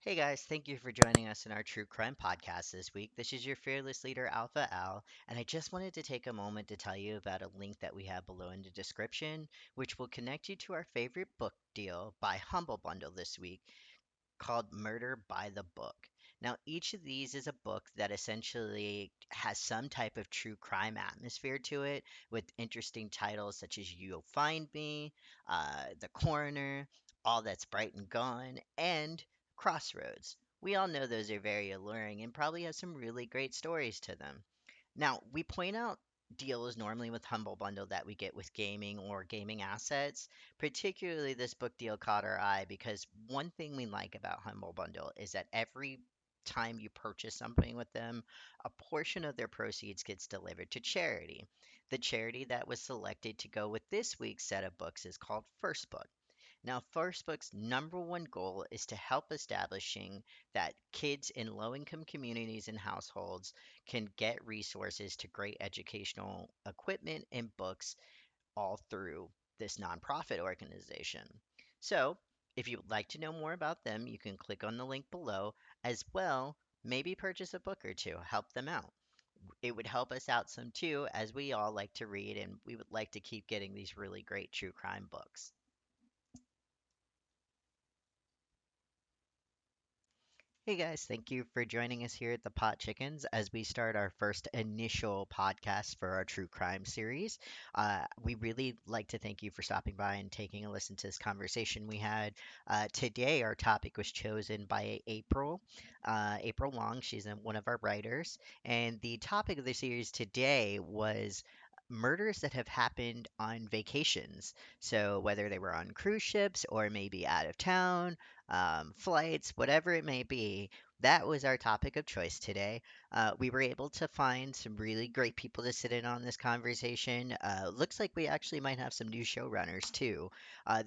Hey guys, thank you for joining us in our true crime podcast this week. This is your fearless leader, Alpha Al, and I just wanted to take a moment to tell you about a link that we have below in the description, which will connect you to our favorite book deal by Humble Bundle this week called Murder by the Book. Now, each of these is a book that essentially has some type of true crime atmosphere to it, with interesting titles such as You'll Find Me, The Coroner, All That's Bright and Gone, and Crossroads. We all know those are very alluring and probably have some really great stories to them. Now, we point out deals normally with Humble Bundle that we get with gaming or gaming assets. Particularly, this book deal caught our eye because one thing we like about Humble Bundle is that every time you purchase something with them, a portion of their proceeds gets delivered to charity. The charity that was selected to go with this week's set of books is called First Book. Now, First Book's number one goal is to help establishing that kids in low income communities and households can get resources to great educational equipment and books all through this nonprofit organization. So, if you would like to know more about them, you can click on the link below as well. Maybe purchase a book or two, help them out. It would help us out some too, as we all like to read and we would like to keep getting these really great true crime books. Hey guys, thank you for joining us here at the Pot Chickens as we start our first initial podcast for our true crime series. We really like to thank you for stopping by and taking a listen to this conversation we had. Today, our topic was chosen by April, April Long. She's one of our writers, and the topic of the series today was murders that have happened on vacations. So, whether they were on cruise ships or maybe out of town, flights, whatever it may be. That was our topic of choice today. We were able to find some really great people to sit in on this conversation. Looks like we actually might have some new showrunners too.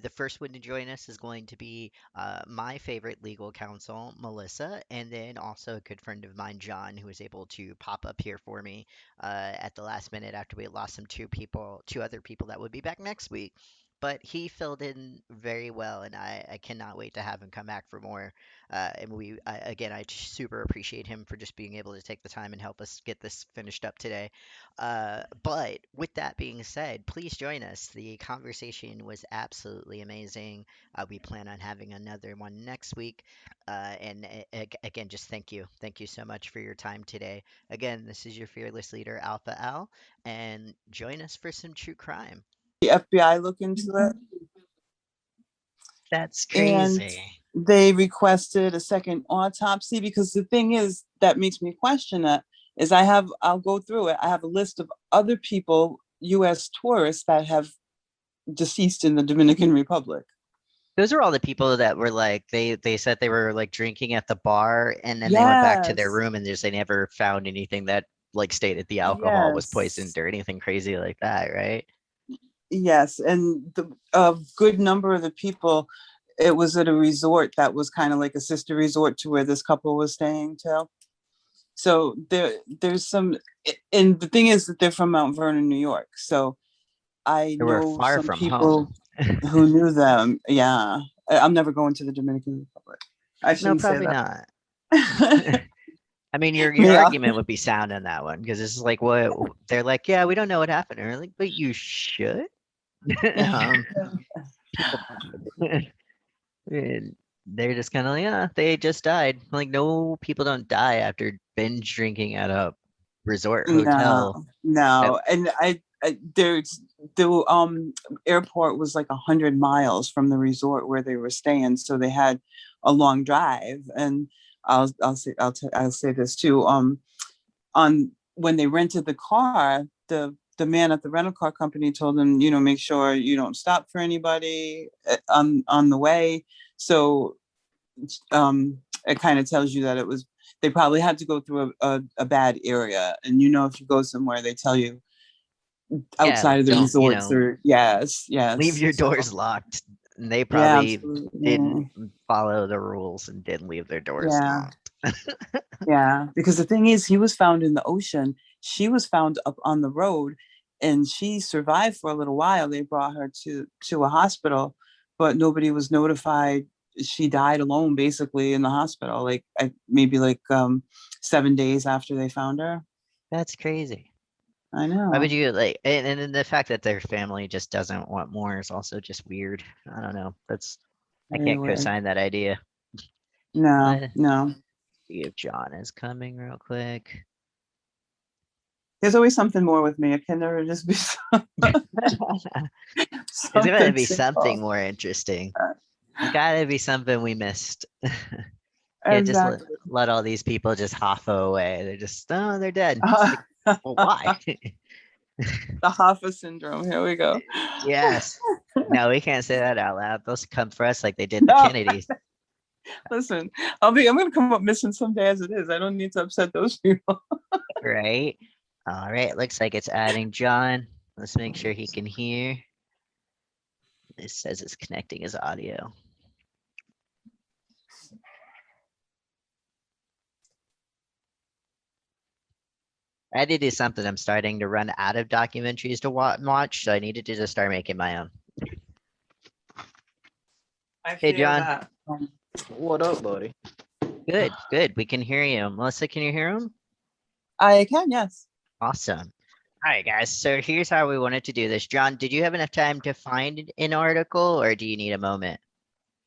The first one to join us is going to be my favorite legal counsel, Melissa, and then also a good friend of mine, John, who was able to pop up here for me at the last minute after we had lost some two other people that would be back next week, but he filled in very well, and I cannot wait to have him come back for more. Again, I just super appreciate him for just being able to take the time and help us get this finished up today. But with that being said, please join us. The conversation was absolutely amazing. We plan on having another one next week. Again, just thank you. Thank you so much for your time today. Again, this is your fearless leader, Alpha Al, and join us for some true crime. The FBI look into it, That's and crazy. they requested a second autopsy because the thing is that makes me question it is I'll go through it. I have a list of other people, US tourists that have deceased in the Dominican Republic. Those are all the people that were like they said they were like drinking at the bar and then they went back to their Yes. room and just they never found anything that like stated the alcohol was poisoned Yes. or anything crazy like that, right? Yes. And a good number of the people, it was at a resort that was kind of like a sister resort to where this couple was staying till. So there's some, and the thing is that they're from Mount Vernon, New York. So I They were know far some from home. people who knew them. Yeah. I'm never going to the Dominican Republic. I No, shouldn't say probably that. not. I mean, your Yeah. argument would be sound on that one because it's like what they're like, yeah, we don't know what happened. And we're like, but you should. um, people died. And they're just kind of like, yeah, they just died. Like, no, people don't die after binge drinking at a resort No, hotel. That, no. And there's the airport was like 100 miles from the resort where they were staying, so they had a long drive. And I'll say this too. On when they rented the car, the man at the rental car company told them, make sure you don't stop for anybody on the way. So it kind of tells you that it was they probably had to go through a bad area. And if you go somewhere, they tell you yeah, outside like of the don't, resorts or yes, leave yes. your So doors locked. And they yeah, probably didn't absolutely. follow the rules and didn't leave their doors Yeah, locked. yeah. Because the thing is, he was found in the ocean. She was found up on the road, and she survived for a little while. They brought her to a hospital, but nobody was notified. she died alone basically in the hospital, like maybe like 7 days after they found her. That's crazy. I Why would know. you like? And then the fact that their family just doesn't want more is also just weird. I don't know. I Very can't weird. co-sign that idea. No, Let's no. see if John is coming real quick. There's always something more with me. It can never just be There's gonna something be something simple. more interesting. There's gotta be something we missed. Can't just Exactly. let all these people just hoffa away. They're just, oh, they're dead. It's like, well, why? The Hoffa syndrome. Here we go. Yes. No, we can't say that out loud. Those come for us like they did the No, Kennedys, listen. I'm gonna come up missing someday as it is. I don't need to upset those people. right? All right, looks like it's adding John. Let's make sure he can hear. It says it's connecting his audio. I had to do something. I'm starting to run out of documentaries to watch, so I needed to just start making my own. I Hey, feel John. that. What up, buddy? Good, good. We can hear you. Melissa, can you hear him? I can, yes. Awesome. All right, guys. So here's how we wanted to do this. John, did you have enough time to find an article, or do you need a moment?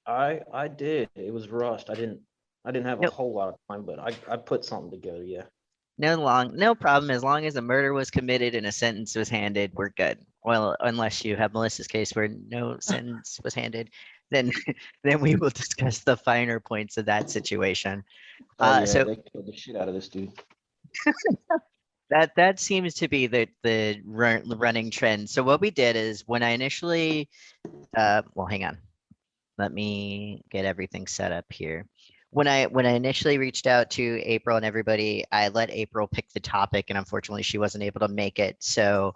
I did. It was rushed. I didn't have a Nope. whole lot of time, but I put something together. Yeah. No problem. As long as a murder was committed and a sentence was handed, we're good. Well, unless you have Melissa's case where no sentence was handed, then then we will discuss the finer points of that situation. Oh yeah, So they killed the shit out of this dude. that seems to be the running trend. So what we did is when I initially, well, hang on. Let me get everything set up here. When I initially reached out to April and everybody, I let April pick the topic, and unfortunately, she wasn't able to make it. So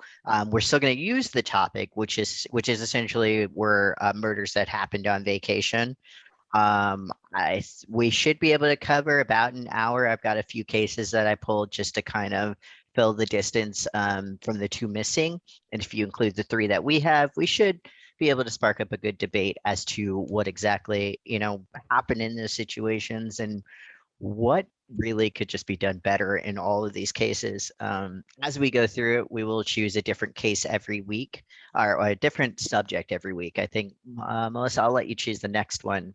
we're still going to use the topic, which is essentially were murders that happened on vacation. We should be able to cover about an hour. I've got a few cases that I pulled just to kind of fill the distance from the two missing. And if you include the three that we have, we should be able to spark up a good debate as to what exactly, happened in those situations and what really could just be done better in all of these cases. As we go through it, we will choose a different case every week or a different subject every week. I think, Melissa, I'll let you choose the next one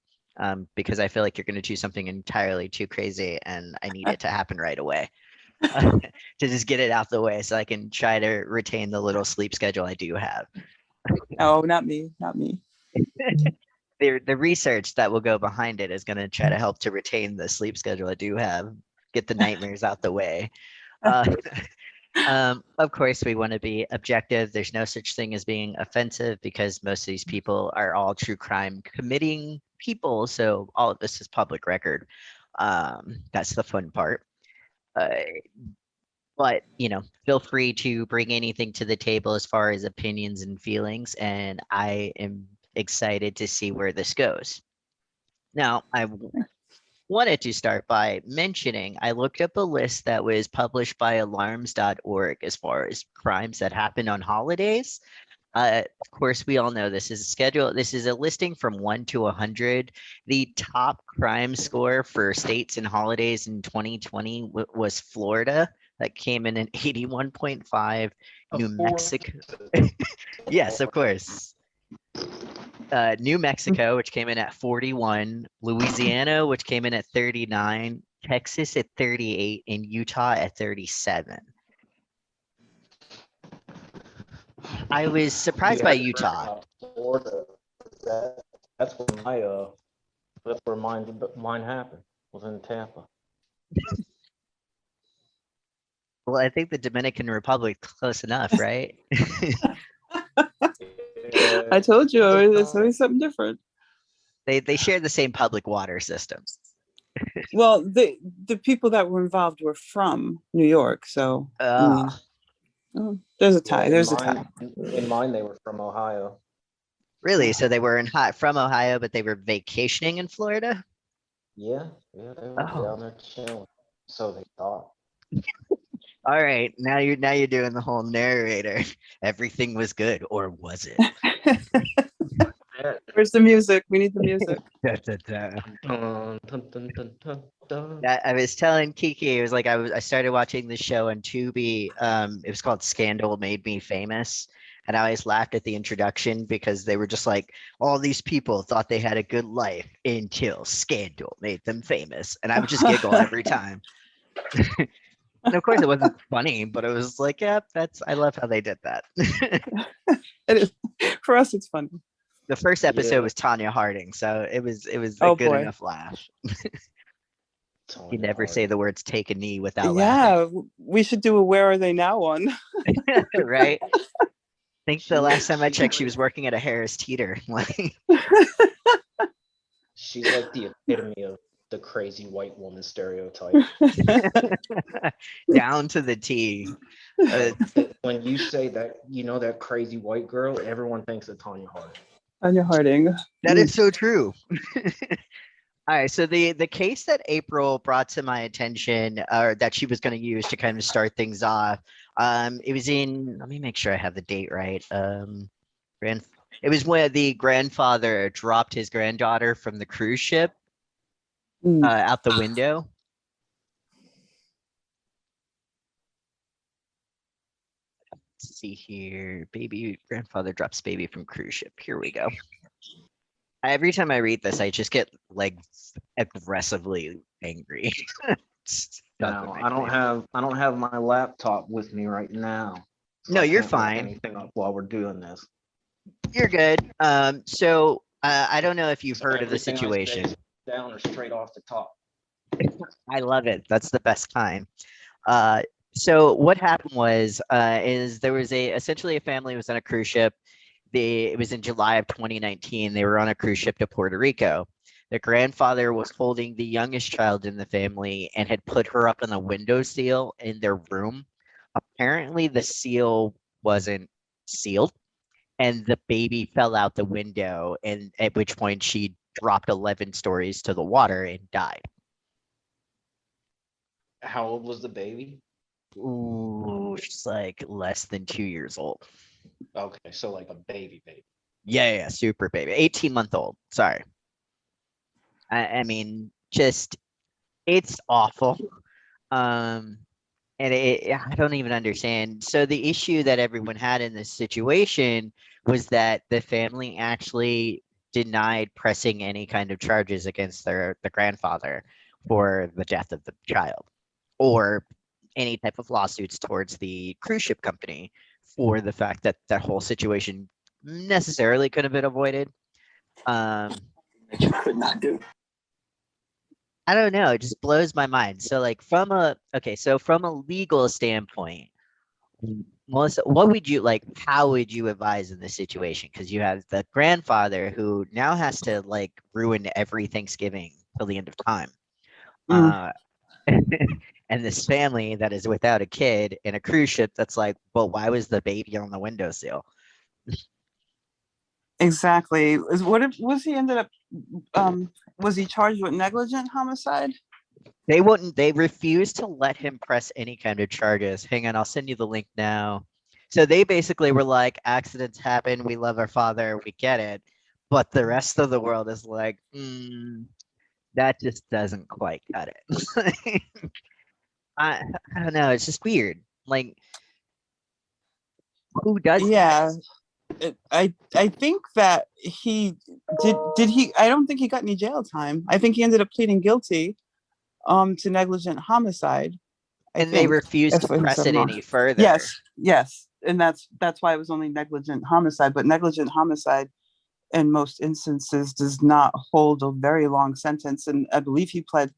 because I feel like you're going to choose something entirely too crazy and I need it to happen right away to just get it out the way so I can try to retain the little sleep schedule I do have. No, not me. Not me. The research that will go behind it is going to try to help to retain the sleep schedule I do have, get the nightmares out the way. Uh, of course, we want to be objective. There's no such thing as being offensive because most of these people are all true crime committing people. So all of this is public record. That's the fun part. Uh, but feel free to bring anything to the table as far as opinions and feelings, and I am excited to see where this goes. Now, wanted to start by mentioning I looked up a list that was published by alarms.org as far as crimes that happen on holidays. Of course, we all know this is a schedule. This is a listing from 1 to 100. The top crime score for states and holidays in 2020 was Florida. That came in at 81.5. New Of course. Mexico. Yes, of course. New Mexico, which came in at 41, Louisiana, which came in at 39, Texas at 38, and Utah at 37. I was surprised Yeah, by I just read Utah. about Florida. That, that's where mine happened. Was in Tampa. Well, I think the Dominican Republic close enough, right? I Yeah, told you it's uh, always something different. They share the same public water system. Well, the people that were involved were from New York, so I mean, Oh, there's a yeah. tie. There's a tie. In mine, they were from Ohio. really? So they were from Ohio, but they were vacationing in Florida? Yeah, yeah, they were Oh, down there chilling. So they thought. all right. Now you're doing the whole narrator. Everything was good, or was it? Where's the music? We need the music. Da, da, da. Dun, dun, dun, dun, dun, dun. I was telling Kiki, it was like I started watching the show on Tubi. It was called Scandal Made Me Famous. And I always laughed at the introduction because they were just like, all these people thought they had a good life until Scandal made them famous. And I would just giggle every time. And of course it wasn't funny, but it was like, yeah, I love how they did that. It is for us. It's funny. The first episode Yeah, was Tanya Harding, so it was a Oh good boy. enough laugh. You Tanya never say Harding. the words take a knee without laughing. Yeah, we should do a "Where Are They Now" one. Right? I think the last time I She's checked, she like was working at a Harris Teeter. Like, she's like the epitome of the crazy white woman stereotype. down to the T. Uh, When you say that, that crazy white girl, everyone thinks of Tanya Harding. Tanya Harding. that is so true. All right, so the case that April brought to my attention, or that she was going to use to kind of start things off, it was in. Let me make sure I have the date right. Grand, it was when the grandfather dropped his granddaughter from the cruise ship Mm. out the window. Let's see here, baby grandfather drops baby from cruise ship. Here we go. Every time I read this, I just get like aggressively angry. Doesn't Now, make sense. I don't have my laptop with me right now, so No, I you're can't look fine. anything up while we're doing this. You're good. So I don't know if you've So heard of the everything I say situation. is down or straight off the top. I love it. That's the best kind. Uh, so what happened was, is there was essentially a family was on a cruise ship. It was in July of 2019. They were on a cruise ship to Puerto Rico. The grandfather was holding the youngest child in the family and had put her up on the window sill in their room. Apparently, the seal wasn't sealed, and the baby fell out the window, and at which point she dropped 11 stories to the water and died. How old was the baby? Ooh, she's like less than 2 years old. Okay, so like a baby baby. Yeah, super baby. 18-month old. Sorry. I mean, just it's awful. Um, and I don't even understand. So the issue that everyone had in this situation was that the family actually denied pressing any kind of charges against the grandfather for the death of the child, or any type of lawsuits towards the cruise ship company for the fact that that whole situation necessarily could have been avoided. Um, That you could not do. I don't know. It just blows my mind. So, like, from a legal standpoint, Melissa, what would you like? How would you advise in this situation? Because you have the grandfather who now has to like ruin every Thanksgiving till the end of time. Mm, Uh, and this family that is without a kid in a cruise ship that's like, well, why was the baby on the windowsill? exactly. What if was he ended up? Was he charged with negligent homicide? They refused to let him press any kind of charges. Hang on, I'll send you the link now. So they basically were like, accidents happen. We love our father. We get it. But the rest of the world is like, that just doesn't quite cut it. I, I don't know. It's just weird. Like, who does that? Yeah, I think that he did. Did he? I don't think he got any jail time. I think he ended up pleading guilty to negligent homicide. I And they think, refused to if press I'm it wrong. any further. Yes, and that's why it was only negligent homicide. But negligent homicide, in most instances, does not hold a very long sentence. And I believe he pled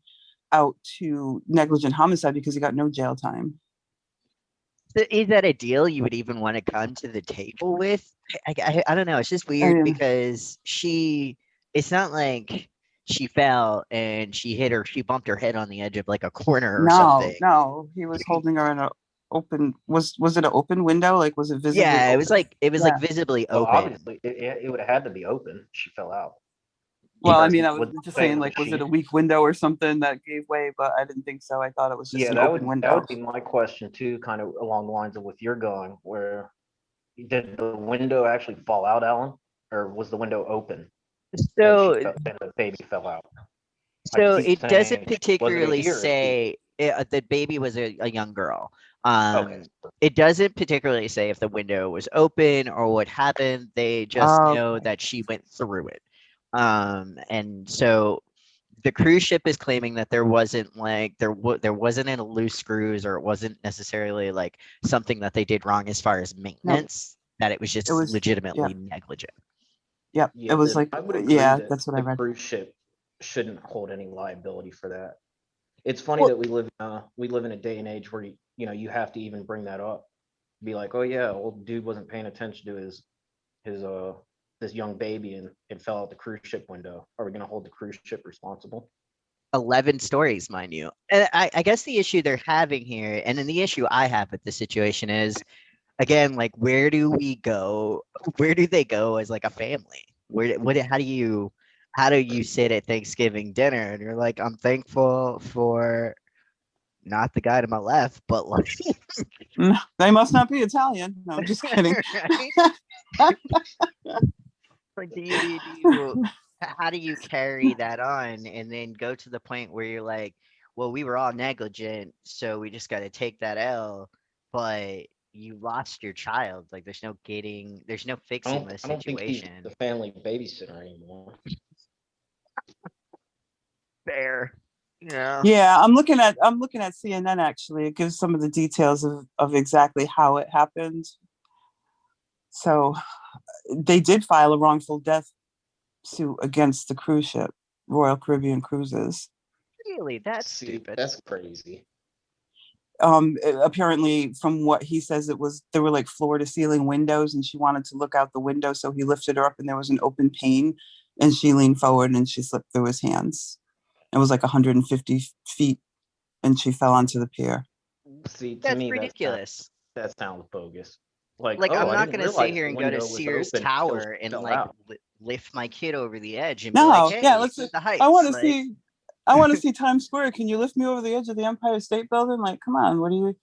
out to negligent homicide because he got no jail time. Is that a deal you would even want to come to the table with? I don't know. It's just I weird mean, because it's not like she fell and she bumped her head on the edge of like a corner or no, something. no, he was holding her in a open. Was it an open window? Like, was it visibly Yeah, open? it was like Yeah. visibly Well, open. obviously, it would have had to be open. She fell out. Well, I Because mean, I was with just say saying, was like, was it she? a weak window or something that gave way? But I didn't think so. I thought it was just Yeah, an open that window. would be my question too, kind of along the lines of with you're going, where did the window actually fall out, Alan? or was the window open and So the baby fell out? I So keep it doesn't saying, was it a particularly he or a she? say the baby was a young girl. Okay. It doesn't particularly say if the window was open or what happened. They just know Okay. that she went through it. And so the cruise ship is claiming that there wasn't like there wasn't any loose screws, or it wasn't necessarily like something that they did wrong as far as No, maintenance, that it was it just was. legitimately Yep. negligent. Yep. It Yeah, was like. I would agree Yeah, that that's what I the read. cruise ship shouldn't hold any liability for that. It's funny Well, that we live in a day and age where you have to even bring that up. Be like, oh yeah, old dude wasn't paying attention to his this young baby and it fell out the cruise ship window. Are we gonna hold the cruise ship responsible? 11 stories, mind you. And I guess the issue they're having here, and then the issue I have with the situation is, again, like, where do we go? Where do they go as like a family? How do you sit at Thanksgiving dinner and you're like, I'm thankful for not the guy to my left, but like, They must not be Italian. No, I'm just kidding. right? Like, how do you carry that on and then go to the point where you're like, well, we were all negligent, so we just got to take that L, but you lost your child. Like, there's no fixing this I don't think he's situation. the family babysitter anymore. Fair. Yeah. Yeah, I'm looking at CNN actually. It gives some of the details of exactly how it happened. So they did file a wrongful death suit against the cruise ship, Royal Caribbean Cruises. Really, that's See, stupid. that's crazy. Apparently, from what he says, it was there were like floor to ceiling windows, and she wanted to look out the window, so he lifted her up, and there was an open pane, and she leaned forward and she slipped through his hands. It was like 150 feet, and she fell onto the pier. See, to That's me ridiculous. that sounds bogus. Like, Like, oh, I'm I not didn't gonna sit realize here the and go to window was Sears open until Tower she and fell like out. lift my kid over the edge and be like, No, yeah, "Hey, let's. see the I want heights." to Like, see. I want to see Times Square. Can you lift me over the edge of the Empire State Building? Like, come on, what do you?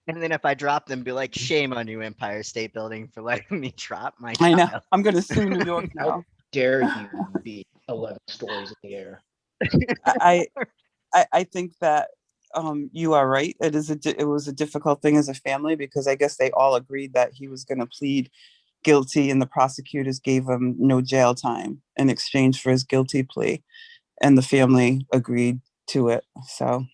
and then if I drop them, be like, "Shame on you, Empire State Building, for letting me drop my I know. child." I'm gonna sue New York How now. dare you be 11 stories in the air? I I think that you are right. It was a difficult thing as a family because I guess they all agreed that he was going to plead guilty, and the prosecutors gave him no jail time in exchange for his guilty plea, and the family agreed to it. So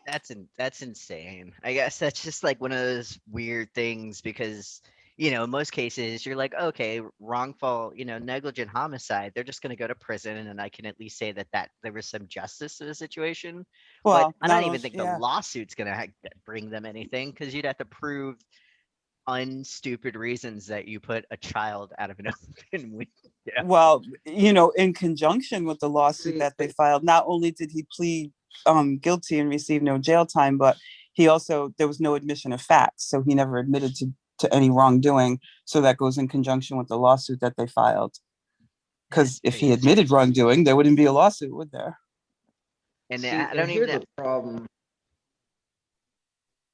That's insane. I guess that's just like one of those weird things because, in most cases you're like, okay, wrongful, negligent homicide, they're just going to go to prison and I can at least say that there was some justice to the situation. But well, I don't not even only think the yeah. lawsuit's going to bring them anything because you'd have to prove unstupid reasons that you put a child out of an open window. Well, in conjunction with the lawsuit See, that they filed, not only did he plead guilty and receive no jail time, but he also there was no admission of facts, so he never admitted to any wrongdoing. So that goes in conjunction with the lawsuit that they filed. Because That's if he crazy. admitted wrongdoing, there wouldn't be a lawsuit, would there? And see, I and don't even here's know. the problem.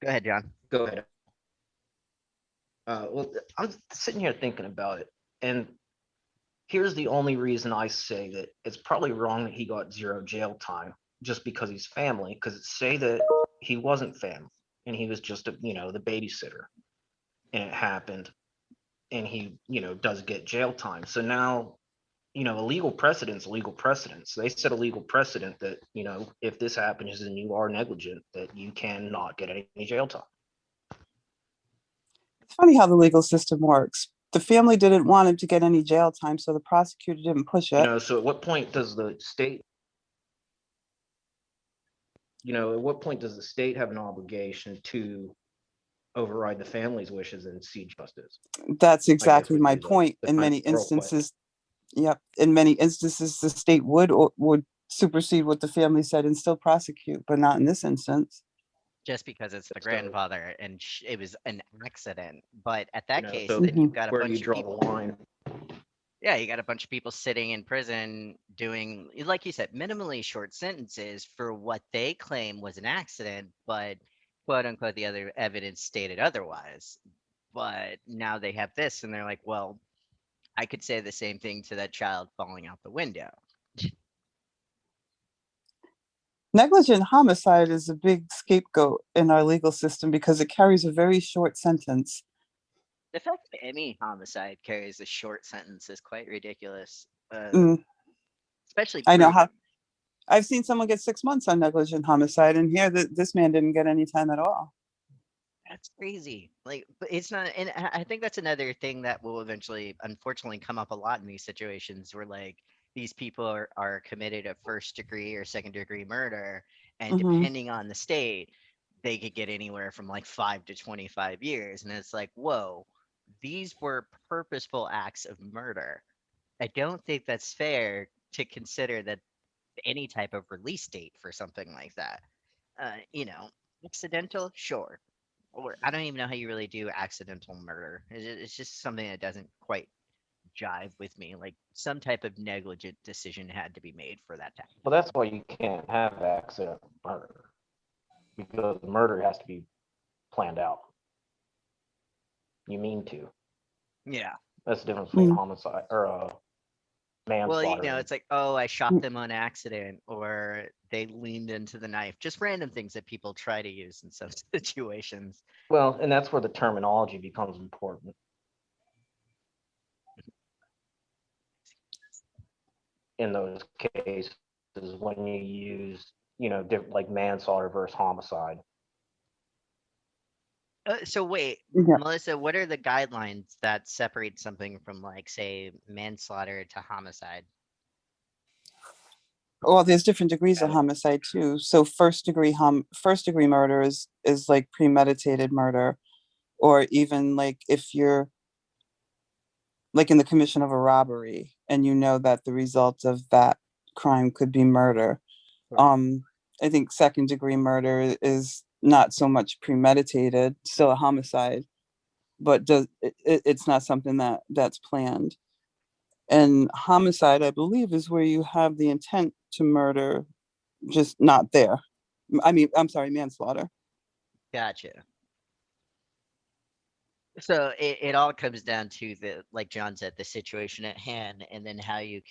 Go ahead, John. Go ahead. Well, I'm sitting here thinking about it, and here's the only reason I say that it's probably wrong that he got zero jail time just because he's family. Because say that he wasn't family and he was just the babysitter, and it happened, and he does get jail time. So now a legal precedent's a legal precedent. So they set a legal precedent that if this happens and you are negligent, that you cannot get any jail time. It's funny how the legal system works. The family didn't want him to get any jail time, so the prosecutor didn't push it. So at what point does the state at what point does the state have an obligation to override the family's wishes and see justice? That's I guess exactly would my be point. the In kind many of moral question. instances, yep. In many instances, the state would supersede what the family said and still prosecute, but not in this instance. Just because it's the So grandfather and it was an accident. But at that case, so then you've Mhm. got a where do you bunch of draw the people. line? Yeah, you got a bunch of people sitting in prison doing, like you said, minimally short sentences for what they claim was an accident, but quote unquote, the other evidence stated otherwise. But now they have this and they're like, well, I could say the same thing to that child falling out the window. Negligent homicide is a big scapegoat in our legal system because it carries a very short sentence. The fact that any homicide carries a short sentence is quite ridiculous, Mm, especially I know how proven. I've seen someone get 6 months on negligent homicide, and here this man didn't get any time at all. That's crazy. Like, but it's not, and I think that's another thing that will eventually, unfortunately, come up a lot in these situations where like these people are committed a first degree or second degree murder, and Hmm. depending on the state, they could get anywhere from like 5 to 25 years, and it's like, whoa, these were purposeful acts of murder. I don't think that's fair to consider that any type of release date for something like that. You know, accidental, sure, or I don't even know how you really do accidental murder. It's just something that doesn't quite jive with me. Like some type of negligent decision had to be made for that to Well, happen. that's why you can't have accidental murder because murder has to be planned out. You mean to. Yeah. That's the difference between Mm, homicide or Well, manslaughter and it's like, oh, I shot mm, them on accident, or they leaned into the knife. Just random things that people try to use in some situations. well, and that's where the terminology becomes important in those cases when you use, like manslaughter versus homicide. So wait, yeah. Melissa, what are the guidelines that separate something from like, say, manslaughter to homicide? Well, there's different degrees of And homicide too. So first degree murder is like premeditated murder, or even like if you're like in the commission of a robbery and you know that the result of that crime could be murder. Correct. Um, I think second degree murder is not so much premeditated, still a homicide, but it's not something that's planned. And homicide, I believe, is where you have the intent to murder, just not there. I mean, I'm sorry, manslaughter. Gotcha. So it all comes down to the, like John said, the situation at hand, and then how you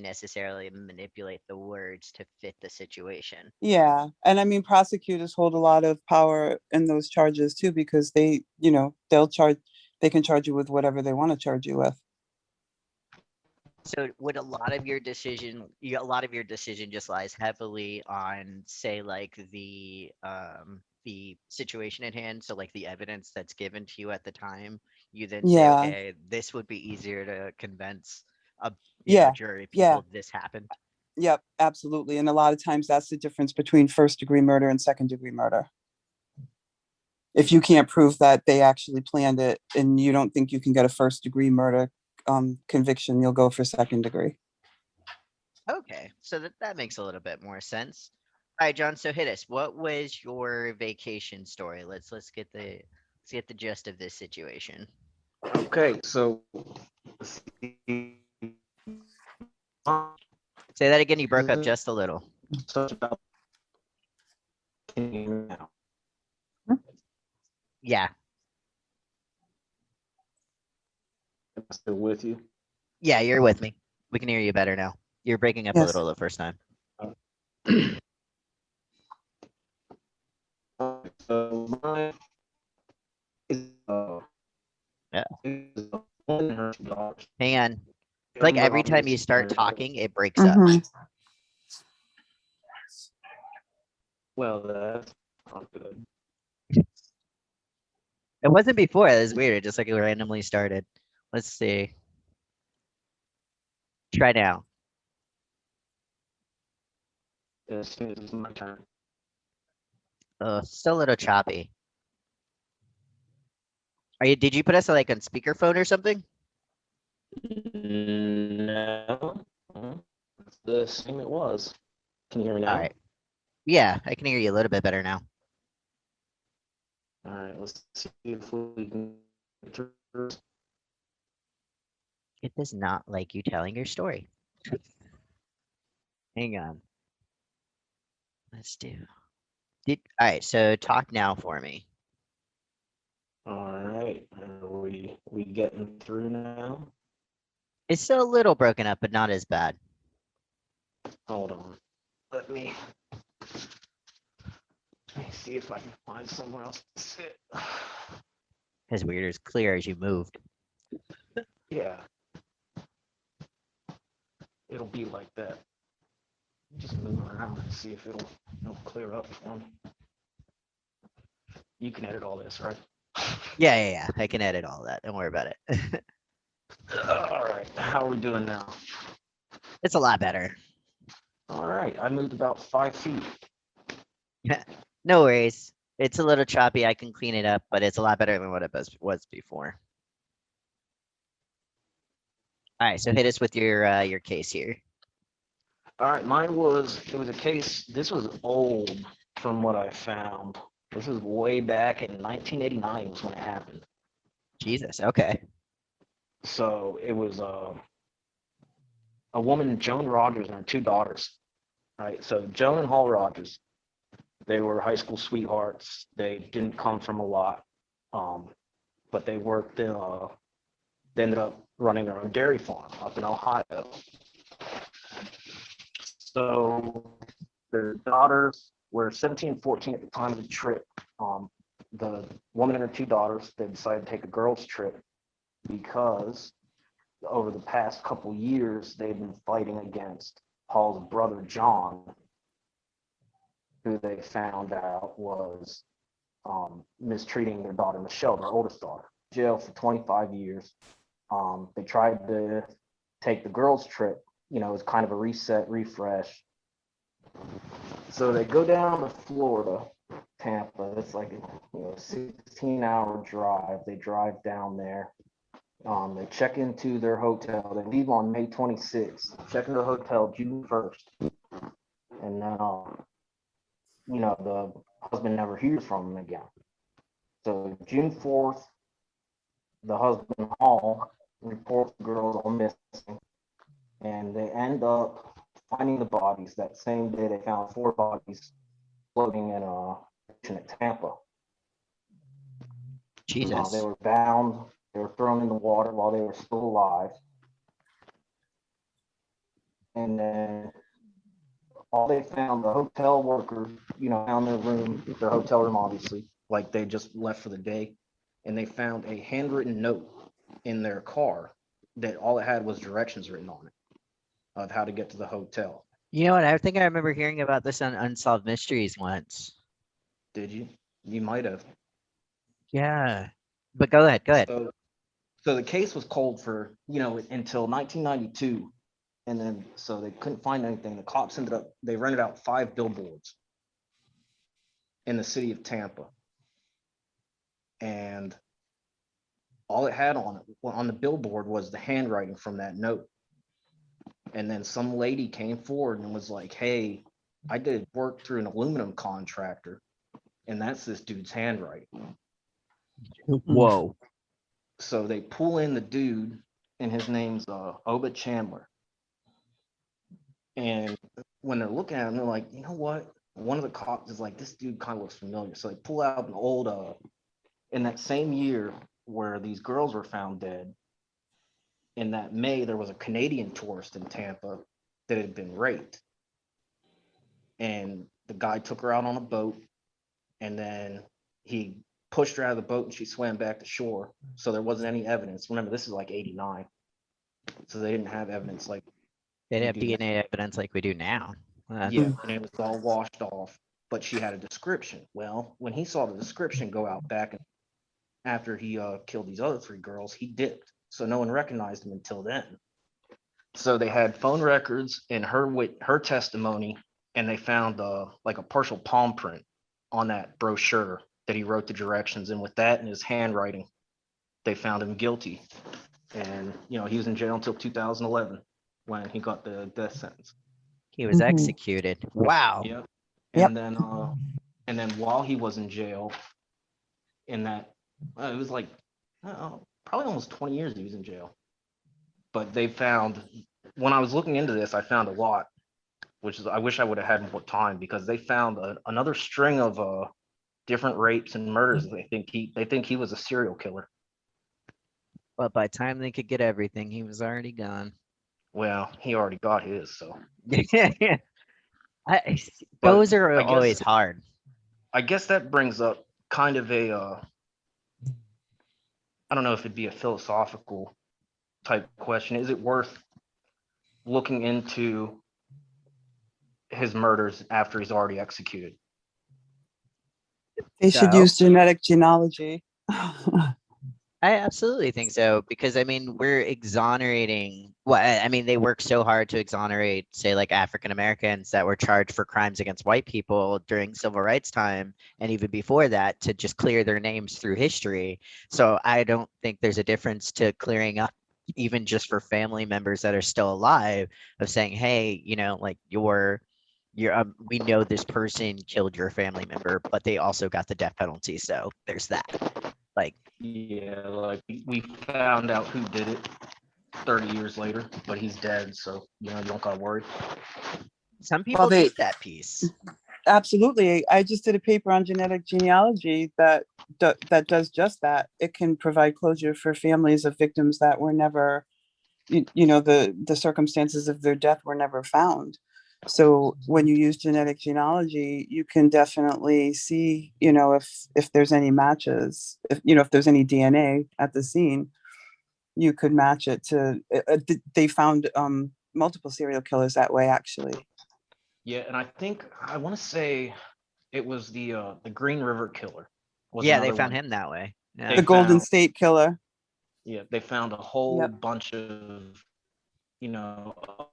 necessarily manipulate the words to fit the situation. Yeah, and I mean, prosecutors hold a lot of power in those charges too, because they can charge you with whatever they want to charge you with. So would a lot of your decision just lies heavily on, say, like the situation at hand, so like the evidence that's given to you at the time, you then say, Yeah, okay, this would be easier to convince a yeah, jury of yeah, people this happened. yep, absolutely. And a lot of times that's the difference between first degree murder and second degree murder. If you can't prove that they actually planned it and you don't think you can get a first degree murder conviction, you'll go for second degree. Okay, so that makes a little bit more sense. All right, John. So hit us. What was your vacation story? Let's get the gist of this situation. okay, so Say that again. You broke up just a little. such about now. Yeah, Am I still with you? yeah. You're with me. We can hear you better now. You're breaking up a Yes. little the first time. So mine is Yeah. is one and her two daughters. Hang on. Like I'm every time you obviously start married. talking, it breaks up. Mm-hmm. Well, that's not good. It wasn't before. It was weird. It just like it randomly started. Let's see. Try now. As soon as it's my turn. Oh, still a little choppy. Are you? Did you put us like on speakerphone or something? No, that's the same it was. Can you hear me All now? right. Yeah, I can hear you a little bit better now. All right, let's see if we can get through this. It does not like you telling your story. Hang on. Let's do. All right. So talk now for me. All right, are we getting through now? It's still a little broken up, but not as bad. Hold on. Let me see if I can find somewhere else to sit. As weird as clear as you moved. Yeah, it'll be like that. Just move around and see if it'll clear up for me. You can edit all this, right? Yeah. I can edit all that. Don't worry about it. All right, how are we doing now? It's a lot better. All right, I moved about 5 feet. No worries. It's a little choppy. I can clean it up, but it's a lot better than what it was before. All right, so hit us with your case here. All right, it was a case. This was old from what I found. This was way back in 1989 was when it happened. Jesus. Okay. So it was a woman, Joan Rogers, and her two daughters. Right. So Joan and Hall Rogers, they were high school sweethearts. They didn't come from a lot, but they worked in. They ended up running their own dairy farm up in Ohio. So their daughters were 17 and 14 at the time of the trip. The woman and her two daughters, they decided to take a girls' trip because over the past couple years, they've been fighting against Paul's brother, John, who they found out was mistreating their daughter, Michelle, their oldest daughter. Jail for 25 years. They tried to take the girls' trip, as kind of a reset, refresh. So they go down to Florida, Tampa. It's like a 16-hour drive. They drive down there. They check into their hotel. They leave on May 26th. Check into the hotel June 1st, and then the husband never hears from them again. So June 4th, the husband Hall reports the girls all missing, and they end up finding the bodies. That same day, they found 4 bodies floating in a ocean at Tampa. Jesus. They were bound. They were thrown in the water while they were still alive. And then all they found, the hotel workers, found their hotel room, obviously, like they just left for the day. And they found a handwritten note in their car that all it had was directions written on it of how to get to the hotel. You know what? I think I remember hearing about this on Unsolved Mysteries once. Did you? You might have. Yeah. But go ahead. Go ahead. So the case was cold for, until 1992. And then, so they couldn't find anything. The cops they rented out 5 billboards in the city of Tampa. And all it had on the billboard was the handwriting from that note. And then some lady came forward and was like, hey, I did work through an aluminum contractor, and that's this dude's handwriting. Whoa. So they pull in the dude, and his name's Oba Chandler. And when they're looking at him, they're like, you know what? One of the cops is like, this dude kind of looks familiar. So they pull out an old, in that same year where these girls were found dead, in that May, there was a Canadian tourist in Tampa that had been raped. And the guy took her out on a boat, and then he pushed her out of the boat and she swam back to shore. So there wasn't any evidence. Remember, this is like 89. So they didn't have evidence like They we didn't have do now. DNA evidence like we do now. Yeah, and it was all washed off, but she had a description. Well, when he saw the description go out back and after he killed these other 3 girls, he dipped. So no one recognized him until then. So they had phone records and her testimony, and they found like a partial palm print on that brochure that he wrote the directions. And with that in his handwriting, they found him guilty. And he was in jail until 2011 when he got the death sentence. He was executed. Wow. Yep. Yep. And then while he was in jail, in that it was like probably almost 20 years he was in jail. But they found, when I was looking into this, I found a lot, which is I wish I would have had more time, because they found another string of different rapes and murders. They think he was a serial killer. But by the time they could get everything, he was already gone. Well, he already got his, so. I, But those are I guess always hard. I guess that brings up kind of a I don't know if it'd be a philosophical type question. Is it worth looking into his murders after he's already executed? They should So use genetic genealogy. I absolutely think so because I mean we're exonerating. Well, I mean they work so hard to exonerate, say like African Americans that were charged for crimes against white people during civil rights time, and even before that to just clear their names through history. So I don't think there's a difference to clearing up, even just for family members that are still alive, of saying, hey, like we know this person killed your family member, but they also got the death penalty. So there's that. Like Yeah, like we found out who did it 30 years later, but he's dead, so you don't gotta worry. some Well, people they need that piece. absolutely. I just did a paper on genetic genealogy that does just that. It can provide closure for families of victims that were never, the circumstances of their death were never found. So when you use genetic genealogy, you can definitely see, if there's any matches, if there's any DNA at the scene, you could match it to. They found multiple serial killers that way, actually. Yeah, and I think I want to say it was the Green River Killer was Yeah, they another found one. him that way. They Yeah. The Golden found State Killer. they found a whole Yep. bunch of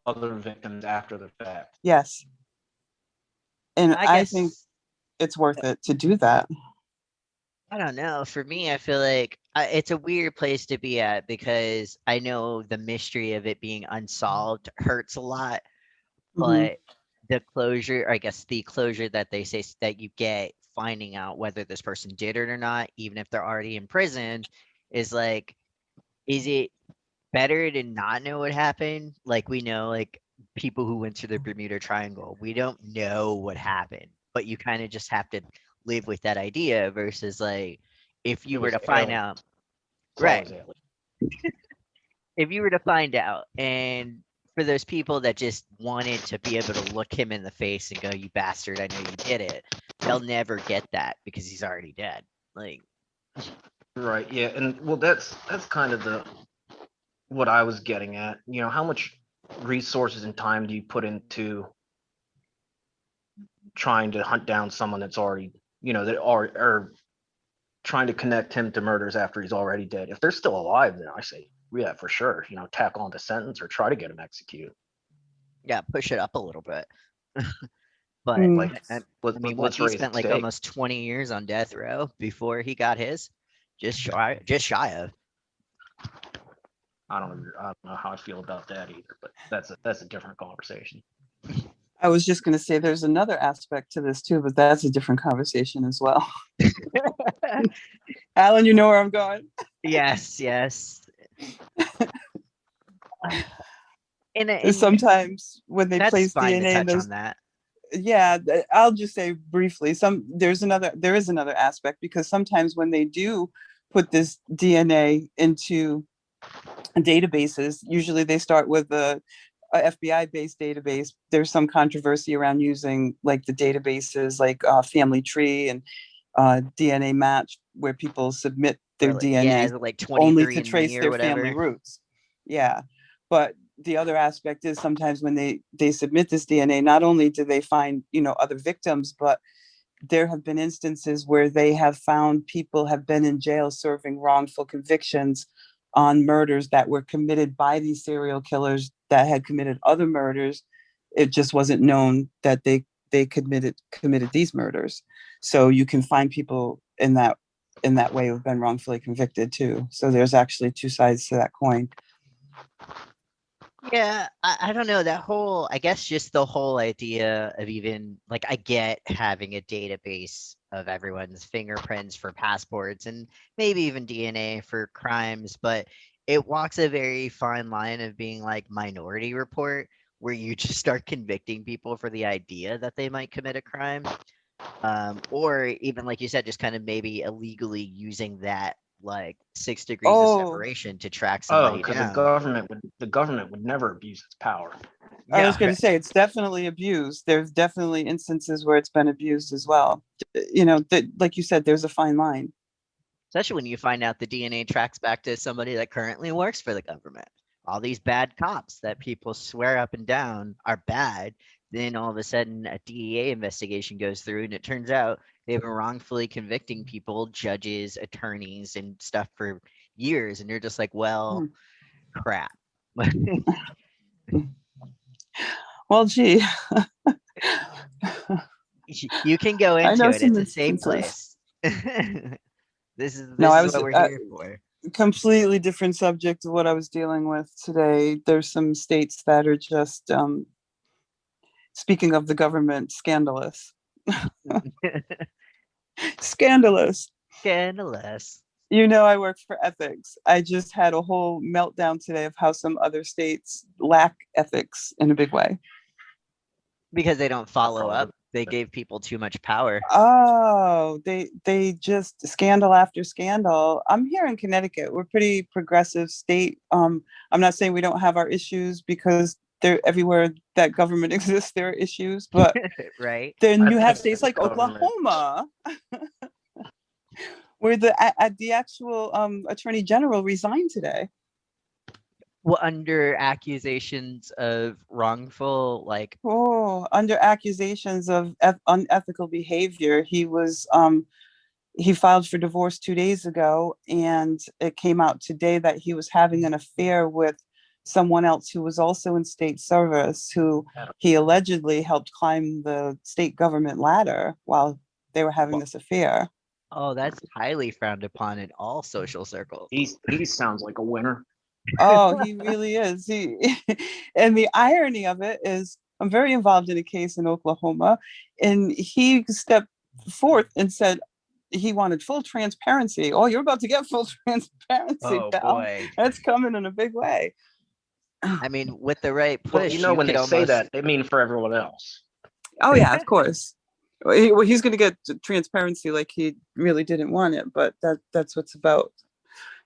other victims after the fact. Yes. And I I think guess it's worth it to do that. I don't know. For me, I feel like it's a weird place to be at because I know the mystery of it being unsolved hurts a lot, Hmm. but the closure, I guess the closure that they say that you get finding out whether this person did it or not, even if they're already in prison, is like, is it better to not know what happened? Like we know, like people who went to the Bermuda Triangle, we don't know what happened, but you kind of just have to live with that idea versus like if It you were was to find aliens. out, It's right? always aliens. If you were to find out, and for those people that just wanted to be able to look him in the face and go, "You bastard, I know you did it," they'll never get that because he's already dead. Like, Right. Yeah, and well, that's kind of the what I was getting at. How much resources and time do you put into trying to hunt down someone that's already, that are or trying to connect him to murders after he's already dead? If they're still alive, then I say, yeah, for sure. Tack on the sentence or try to get him executed. yeah, push it up a little bit. But Mm. Like I mean, what let's he raise spent like stakes. almost 20 years on death row before he got his, just shy of. I don't know how I feel about that either, but that's a different conversation. I was just going to say there's another aspect to this too, but that's a different conversation as well. Alan, you know where I'm going. Yes, yes. And Sometimes when they that's place fine to DNA in touch on those, that. yeah, I'll just say briefly. There is another aspect because sometimes when they do put this DNA into databases, usually they start with a FBI based database. There's some controversy around using like the databases like Family Tree and DNA Match, where people submit Or their like, yeah, DNA is it like only to 23 and trace Me or their family whatever? roots. Yeah. But the other aspect is sometimes when they submit this DNA, not only do they find, other victims, but there have been instances where they have found people have been in jail serving wrongful convictions on murders that were committed by these serial killers that had committed other murders. It just wasn't known that they committed these murders. So you can find people in that way who've been wrongfully convicted too. So there's actually two sides to that coin. Yeah, I don't know. I guess just the whole idea of even like, I get having a database of everyone's fingerprints for passports and maybe even DNA for crimes, but it walks a very fine line of being like Minority Report, where you just start convicting people for the idea that they might commit a crime. Or even like you said, just kind of maybe illegally using that like 6 degrees of Oh, separation to track Oh, somebody because the down. government would never abuse its power. I was Yeah, going to say it's definitely abused. There's definitely instances where it's been abused as well. Like you said, there's a fine line. especially when you find out the DNA tracks back to somebody that currently works for the government. All these bad cops that people swear up and down are bad. Then all of a sudden, a DEA investigation goes through, and it turns out they've been wrongfully convicting people, judges, attorneys, and stuff for years. And you're just like, well, Hmm. crap. Well, gee, You can go I into know it. some It's a safe instances. place. this is No, this I is was what we're here for. completely different subject of what I was dealing with today. There's some states that are just, speaking of the government, scandalous. Scandalous. Scandalous. I work for ethics. I just had a whole meltdown today of how some other states lack ethics in a big way. Because they don't I follow probably up. They gave people too much power. Oh, they just scandal after scandal. I'm here in Connecticut. We're a pretty progressive state. I'm not saying we don't have our issues because they're everywhere that government exists, there are issues, but Right? then I you have think states the like government. Oklahoma where the actual attorney general resigned today. Well, under accusations of wrongful, like, Oh, under accusations of unethical behavior, he filed for divorce 2 days ago, and it came out today that he was having an affair with someone else who was also in state service, who he allegedly helped climb the state government ladder while they were having well, this affair. oh, that's highly frowned upon in all social circles. He sounds like a winner. Oh, he really is. And the irony of it is, I'm very involved in a case in Oklahoma, and he stepped forth and said he wanted full transparency. Oh, you're about to get full transparency, Oh pal. boy. That's coming in a big way. I mean, with the right Well, push, you when could they say almost that, they mean for everyone else. Oh yeah, of course. He's going to get transparency like he really didn't want it, but that's what's about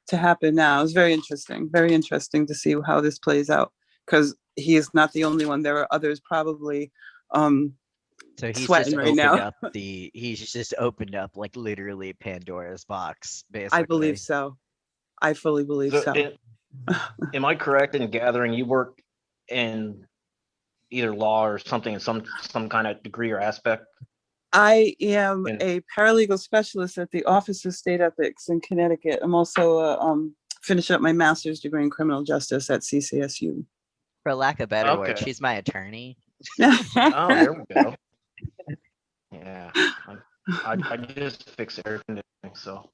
to happen now. It's very interesting to see how this plays out, because he is not the only one. There are others probably um, so sweating right now. he's just opened up like literally Pandora's box, I believe basically. so. I fully believe So, so. am I correct in gathering you work in either law or something in some kind of degree or aspect? I am And a paralegal specialist at the Office of State Ethics in Connecticut. I'm also finishing up my master's degree in criminal justice at CCSU. For lack of better word, okay. she's my attorney. Oh, there we go. Yeah, I just fix air conditioning, so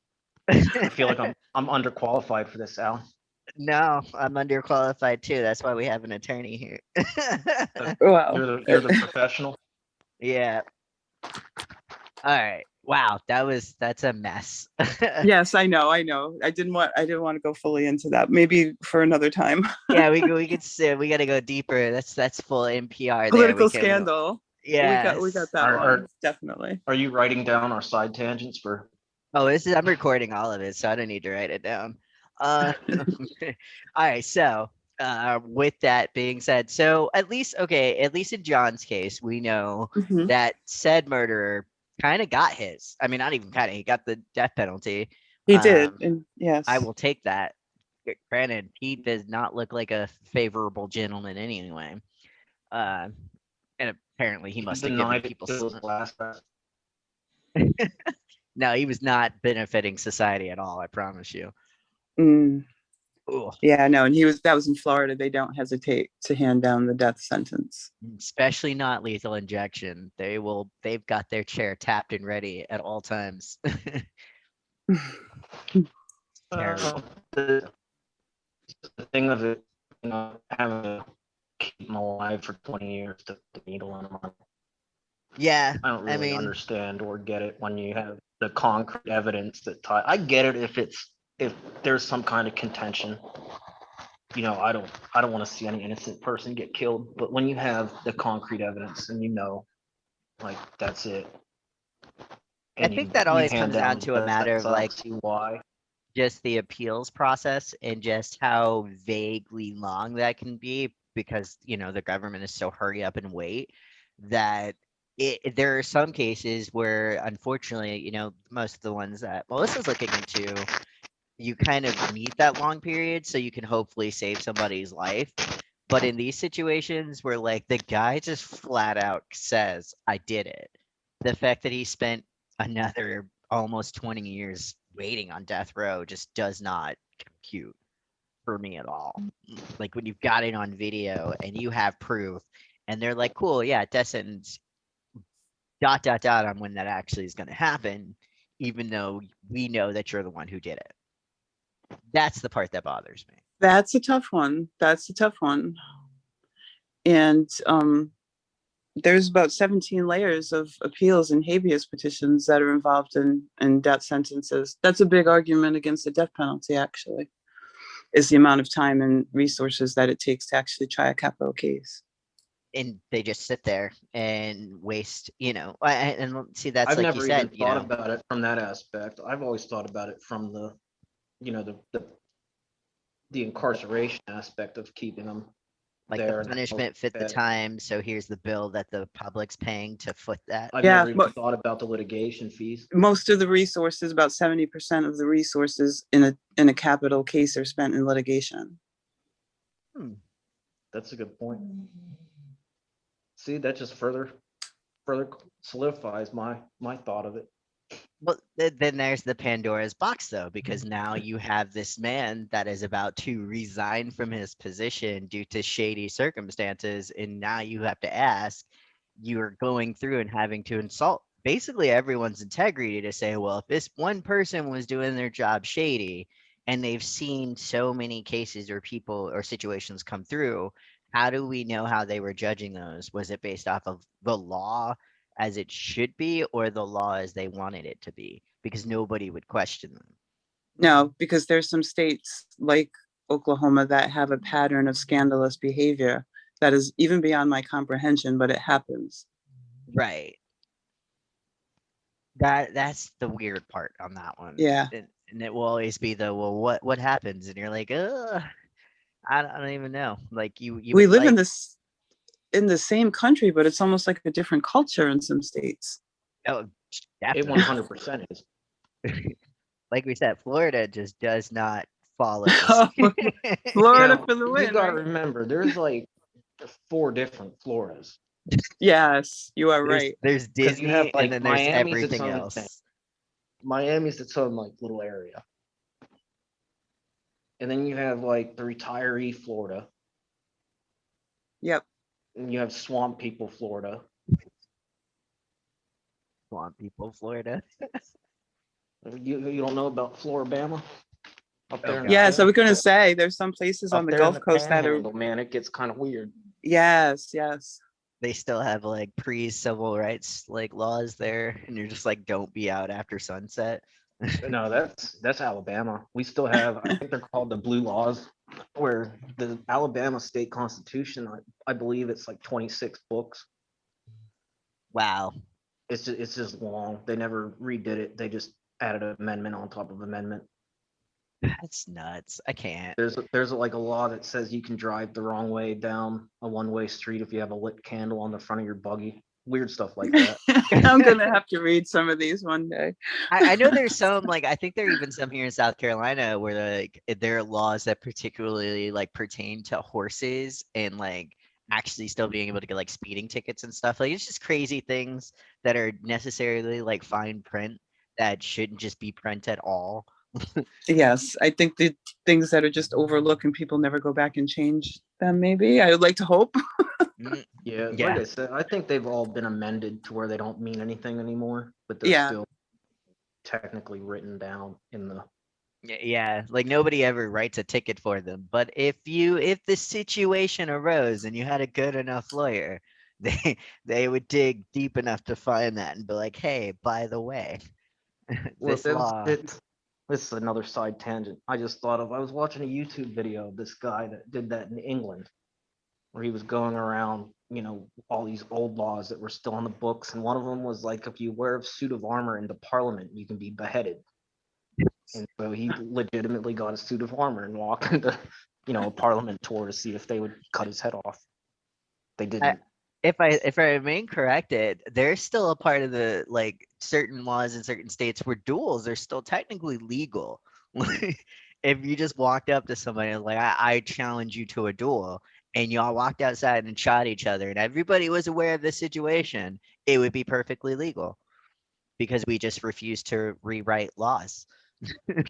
I feel like I'm underqualified for this, Al. No, I'm underqualified too. That's why we have an attorney here. Well, You're the professional. Yeah. All right. Wow, that's a mess. yes, I know. I didn't want to go fully into that. Maybe for another time. Yeah, we could say we got to go deeper. That's full NPR there. Political scandal. We got Yes. that Are, one are definitely. are you writing down our side tangents for? Oh, I'm recording all of it, so I don't need to write it down. Uh, all right. So, with that being said, so at least in John's case, we know Mhm. that said murderer kind of got his. I mean, not even kind of. He got the death penalty. He did, Um, and I yes, will take that. Granted, he does not look like a favorable gentleman anyway. Uh, and apparently, he He must have given denied it people. till his last breath. No, he was not benefiting society at all. I promise you. mm, Ooh, yeah, no, and that was in Florida. They don't hesitate to hand down the death sentence. especially not lethal injection. They've got their chair tapped and ready at all times. Terrible. The thing of it, having to keep him alive for 20 years to the needle in him. Yeah, I don't I really mean, understand or get it when you have the concrete evidence that tie. I get it if there's some kind of contention. I don't want to see any innocent person get killed. But when you have the concrete evidence and like that's it, I and think that you always hand comes down down to a the matter of sentence, I like don't see why. just the appeals process and just how vaguely long that can be because, the government is so hurry up and wait that there are some cases where unfortunately, most of the ones that Melissa's looking into, you kind of need that long period so you can hopefully save somebody's life. But in these situations where like the guy just flat out says, I did it, the fact that he spent another almost 20 years waiting on death row just does not compute for me at all. Like when you've got it on video and you have proof and they're like, cool, yeah, death sentence, dot, dot, dot on when that actually is going to happen, even though we know that you're the one who did it. That's the part that bothers me. That's a tough one. That's a tough one. And there's about 17 layers of appeals and habeas petitions that are involved in death sentences. That's a big argument against the death penalty, actually, is the amount of time and resources that it takes to actually try a capital case. And they just sit there and waste, and see, that's I've like you never even said, thought about it from that aspect. I've always thought about it from the incarceration aspect of keeping them like the there. And punishment fit the time. So here's the bill that the public's paying to foot that. I've Yeah, never even but thought about the litigation fees. most of the resources, about 70% of the resources in a capital case are spent in litigation. Hmm. That's a good point. See, that just further solidifies my thought of it. Well, then there's the Pandora's box, though, because now you have this man that is about to resign from his position due to shady circumstances, and now you have to ask, you're going through and having to insult basically everyone's integrity to say, well, if this one person was doing their job shady, and they've seen so many cases or people or situations come through, how do we know how they were judging those? Was it based off of the law as it should be or the law as they wanted it to be because nobody would question them. No, because there's some states like Oklahoma that have a pattern of scandalous behavior that is even beyond my comprehension, but it happens. Right. That's the weird part on that one. Yeah. And it will always be the well what happens and you're like, I don't even know. Like you We would live like in the same country, but it's almost like a different culture in some states. oh It definitely 100% is. like we said, Florida just does not follow Florida Now for the you win, got to right? remember, there's like 4 different Floridas Yes, you are there's right. there's because you have Disney and like then there's Miami's its everything own thing. else. Miami's its own like little area, and then you have like the retiree Florida, Yep. and you have swamp people Florida. Swamp people, Florida. You don't know about Floribama up Oh there in Yes, I God. was going to say there's some places on up the there in Gulf the Coast that are. Panhandle, man, it gets kind of weird. Yes, yes. They still have like pre-civil rights like laws there, and you're just like, don't be out after sunset. No, that's Alabama. We still have, I think they're called the Blue Laws, where the Alabama state constitution, I believe it's like 26 books. Wow, It's just long. They never redid it. They just added an amendment on top of amendment. that's nuts. I can't. There's like a law that says you can drive the wrong way down a one-way street if you have a lit candle on the front of your buggy. Weird stuff like that. I'm going to have to read some of these one day. I know there's some like I think there are even some here in South Carolina where like there are laws that particularly like pertain to horses and like actually still being able to get like speeding tickets and stuff. Like it's just crazy things that are necessarily like fine print that shouldn't just be print at all. Yes, I think the things that are just overlooked and people never go back and change them, maybe. I would like to hope. Mm, Yeah, like yeah. I said, I think they've all been amended to where they don't mean anything anymore, but they're Yeah. still technically written down in the. Yeah, like nobody ever writes a ticket for them. But if the situation arose and you had a good enough lawyer, they would dig deep enough to find that and be like, hey, by the way, Well, this law. this is another side tangent. I just thought of. I was watching a YouTube video of this guy that did that in England, where he was going around, all these old laws that were still on the books, and one of them was like, if you wear a suit of armor into Parliament, you can be beheaded. And so he legitimately got a suit of armor and walked into, a parliament tour to see if they would cut his head off. They I, didn't. if I remain corrected, there's still a part of the like certain laws in certain states where duels are still technically legal. If you just walked up to somebody and like, I challenge you to a duel, and y'all walked outside and shot each other, and everybody was aware of the situation, it would be perfectly legal because we just refuse to rewrite laws,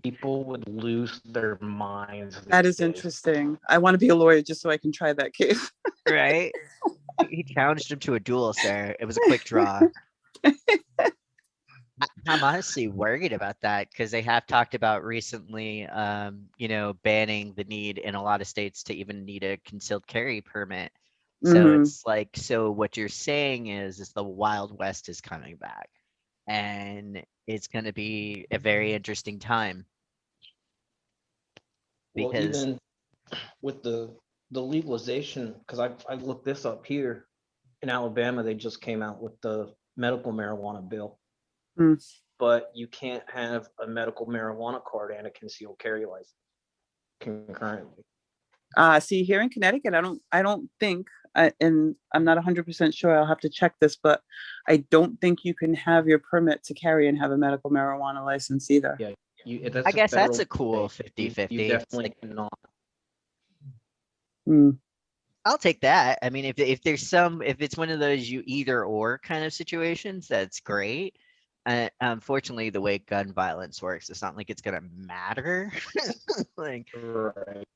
People would lose their minds That these is days. interesting. I want to be a lawyer just so I can try that case. right? He challenged him to a duel, sir. It was a quick draw. I'm honestly worried about that because they have talked about recently, banning the need in a lot of states to even need a concealed carry permit. So Hmm. it's like, so what you're saying is the Wild West is coming back, and it's going to be a very interesting time Well, because, even with the legalization, because I looked this up here in Alabama, they just came out with the medical marijuana bill, Mm. but you can't have a medical marijuana card and a concealed carry license concurrently. See, here in Connecticut, I don't think, and I'm not 100% sure. I'll have to check this, but I don't think you can have your permit to carry and have a medical marijuana license either. Yeah, I that's a guess that's federal a cool mandate. You 50-50. It's definitely like, cannot. Mm. I'll take that. I mean, if it's one of those you either or kind of situations, that's great. Unfortunately, the way gun violence works, it's not like it's gonna matter. Like, Right.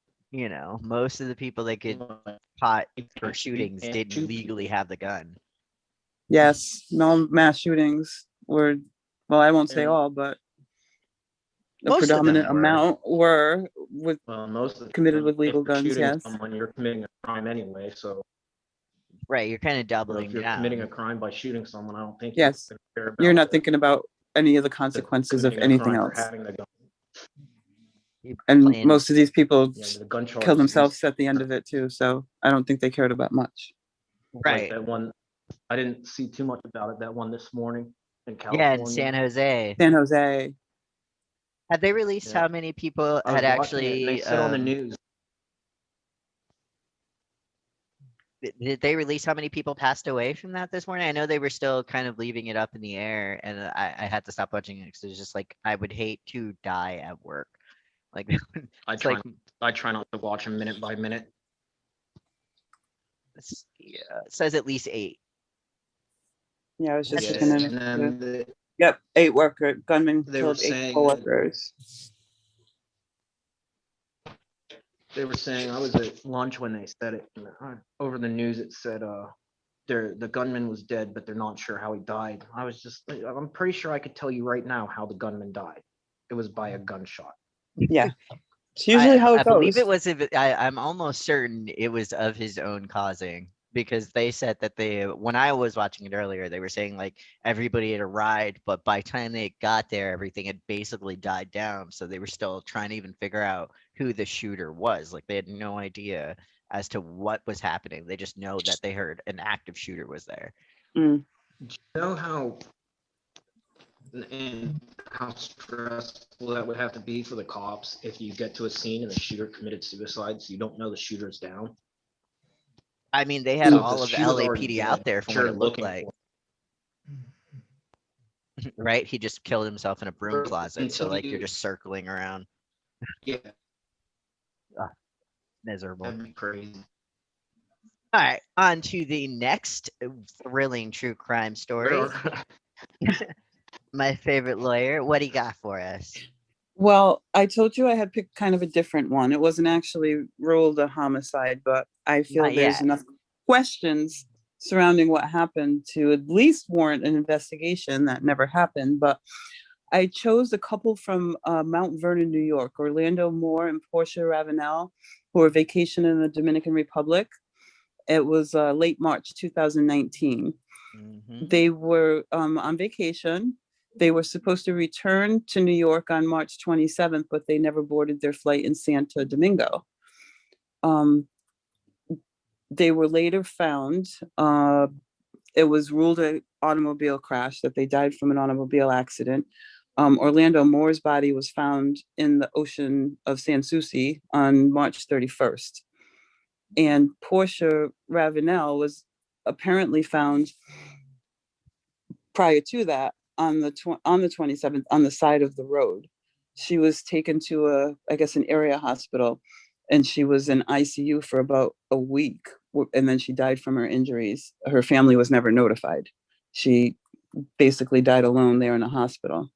most of the people that get Like, caught for you shootings can't didn't shoot legally people. have the gun. Yes, no mass shootings were, well, I won't say And all, but a Most of them predominant were. amount were with well, most of the committed time, with if legal you're guns. shooting Yes. someone, you're committing a crime anyway. So, Right, you're kind of if doubling you're committing a down. crime by shooting someone, I don't think you're Yes. going to care You're about not thinking about any of the the consequences of committing a anything crime for else. having the gun. You're And playing most of these people The gun kill charges themselves used at the end of it too. So I don't think they cared about much. like right. that one. I didn't see too much about it. That one this morning in Yeah, in California. San Jose. San Jose. Had they released Yeah, how many people I had was watching it, and they actually said on the news. did they release how many people passed away from that this morning? I know they were still kind of leaving it up in the air, and I had to stop watching it because it was just like I would hate to die at work. Like I it's try like I try not to watch them minute by minute. yeah, it says at least 8. Yeah, I was just That's Yeah, looking at just it. and Yeah. then Yep, 8 gunmen they were killed 8 saying that coworkers. I was at lunch when they said it and, over the news. It said the gunman was dead, but they're not sure how he died. I was just I'm pretty sure I could tell you right now how the gunman died. It was by a gunshot. Yeah, it's usually I how I it believe goes. it was I'm almost certain it was of his own causing because they said that when I was watching it earlier, they were saying like everybody had arrived, but by the time they got there, everything had basically died down. So they were still trying to even figure out who the shooter was. Like they had no idea as to what was happening. They just know that they heard an active shooter was there. Mm. Do you know how stressful that would have to be for the cops if you get to a scene and the shooter committed suicide, so you don't know the shooter's down? I mean, they had So if the all of shooter's already LAPD out dead, there from what you're it looked looking like, for right? He just killed himself in a broom closet. So until like you're you just circling around. yeah, Ugh, miserable. that'd be crazy. All right, on to the next thrilling true crime story. My favorite lawyer, what do you got for us? Well, I told you I had picked kind of a different one. It wasn't actually ruled a homicide, but I feel Not there's yet. enough questions surrounding what happened to at least warrant an investigation that never happened. But I chose a couple from Mount Vernon, New York, Orlando Moore and Portia Ravenel, who were vacationing in the Dominican Republic. It was late March 2019. Hmm. They were on vacation. They were supposed to return to New York on March 27th, but they never boarded their flight in Santo Domingo. Um, they were later found. It was ruled an automobile crash, that they died from an automobile accident. Orlando Moore's body was found in the ocean of Sans Souci on March 31st. And Portia Ravenel was apparently found prior to that on the 27th on the side of the road. She was taken to I guess an area hospital, and she was in ICU for about a week, and then she died from her injuries. Her family was never notified. She basically died alone there in a hospital.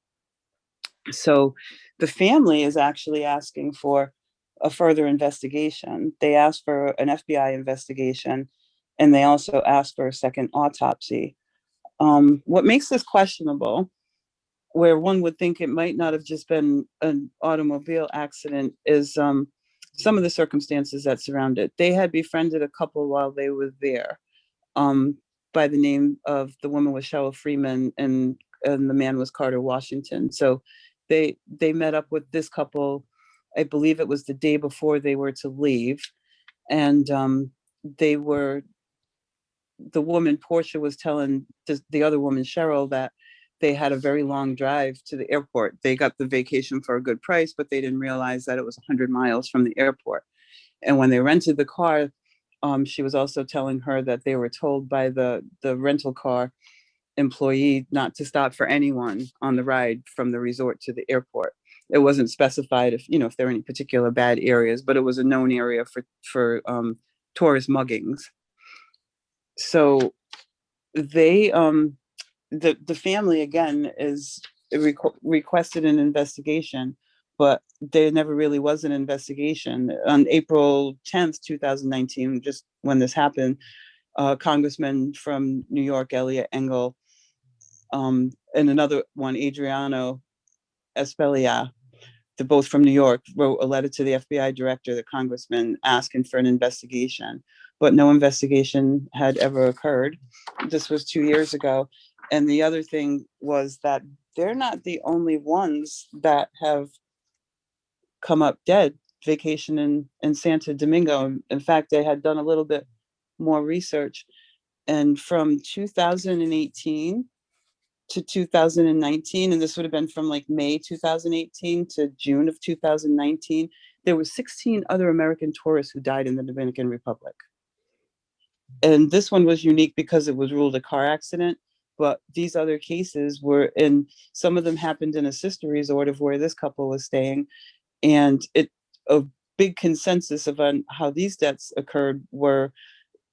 So the family is actually asking for a further investigation. They asked for an FBI investigation, and they also asked for a second autopsy. What makes this questionable, where one would think it might not have just been an automobile accident, is some of the circumstances that surround it. They had befriended a couple while they were there, um, by the name of the woman was Cheryl Freeman, and the man was Carter Washington. So they met up with this couple. I believe it was the day before they were to leave, and they were the woman Portia was telling the other woman Cheryl that they had a very long drive to the airport. They got the vacation for a good price, but they didn't realize that it was 100 miles from the airport. And when they rented the car, she was also telling her that they were told by the rental car employee not to stop for anyone on the ride from the resort to the airport. It wasn't specified if there were any particular bad areas, but it was a known area for tourist muggings. So they the family again is requested an investigation, but there never really was an investigation. On April 10th 2019, just when this happened, congressman from New York, Elliot Engel, and another one, Adriano Espelia, they're both from New York, wrote a letter to the FBI director, the congressman, asking for an investigation, but no investigation had ever occurred. This was 2 years ago. And the other thing was that they're not the only ones that have come up dead vacation in Santo Domingo. In fact, they had done a little bit more research. And from 2018 to 2019, and this would have been from like May 2018 to June of 2019, there were 16 other American tourists who died in the Dominican Republic. And this one was unique because it was ruled a car accident, but these other cases were in, some of them happened in a sister resort of where this couple was staying. And a big consensus of on how these deaths occurred were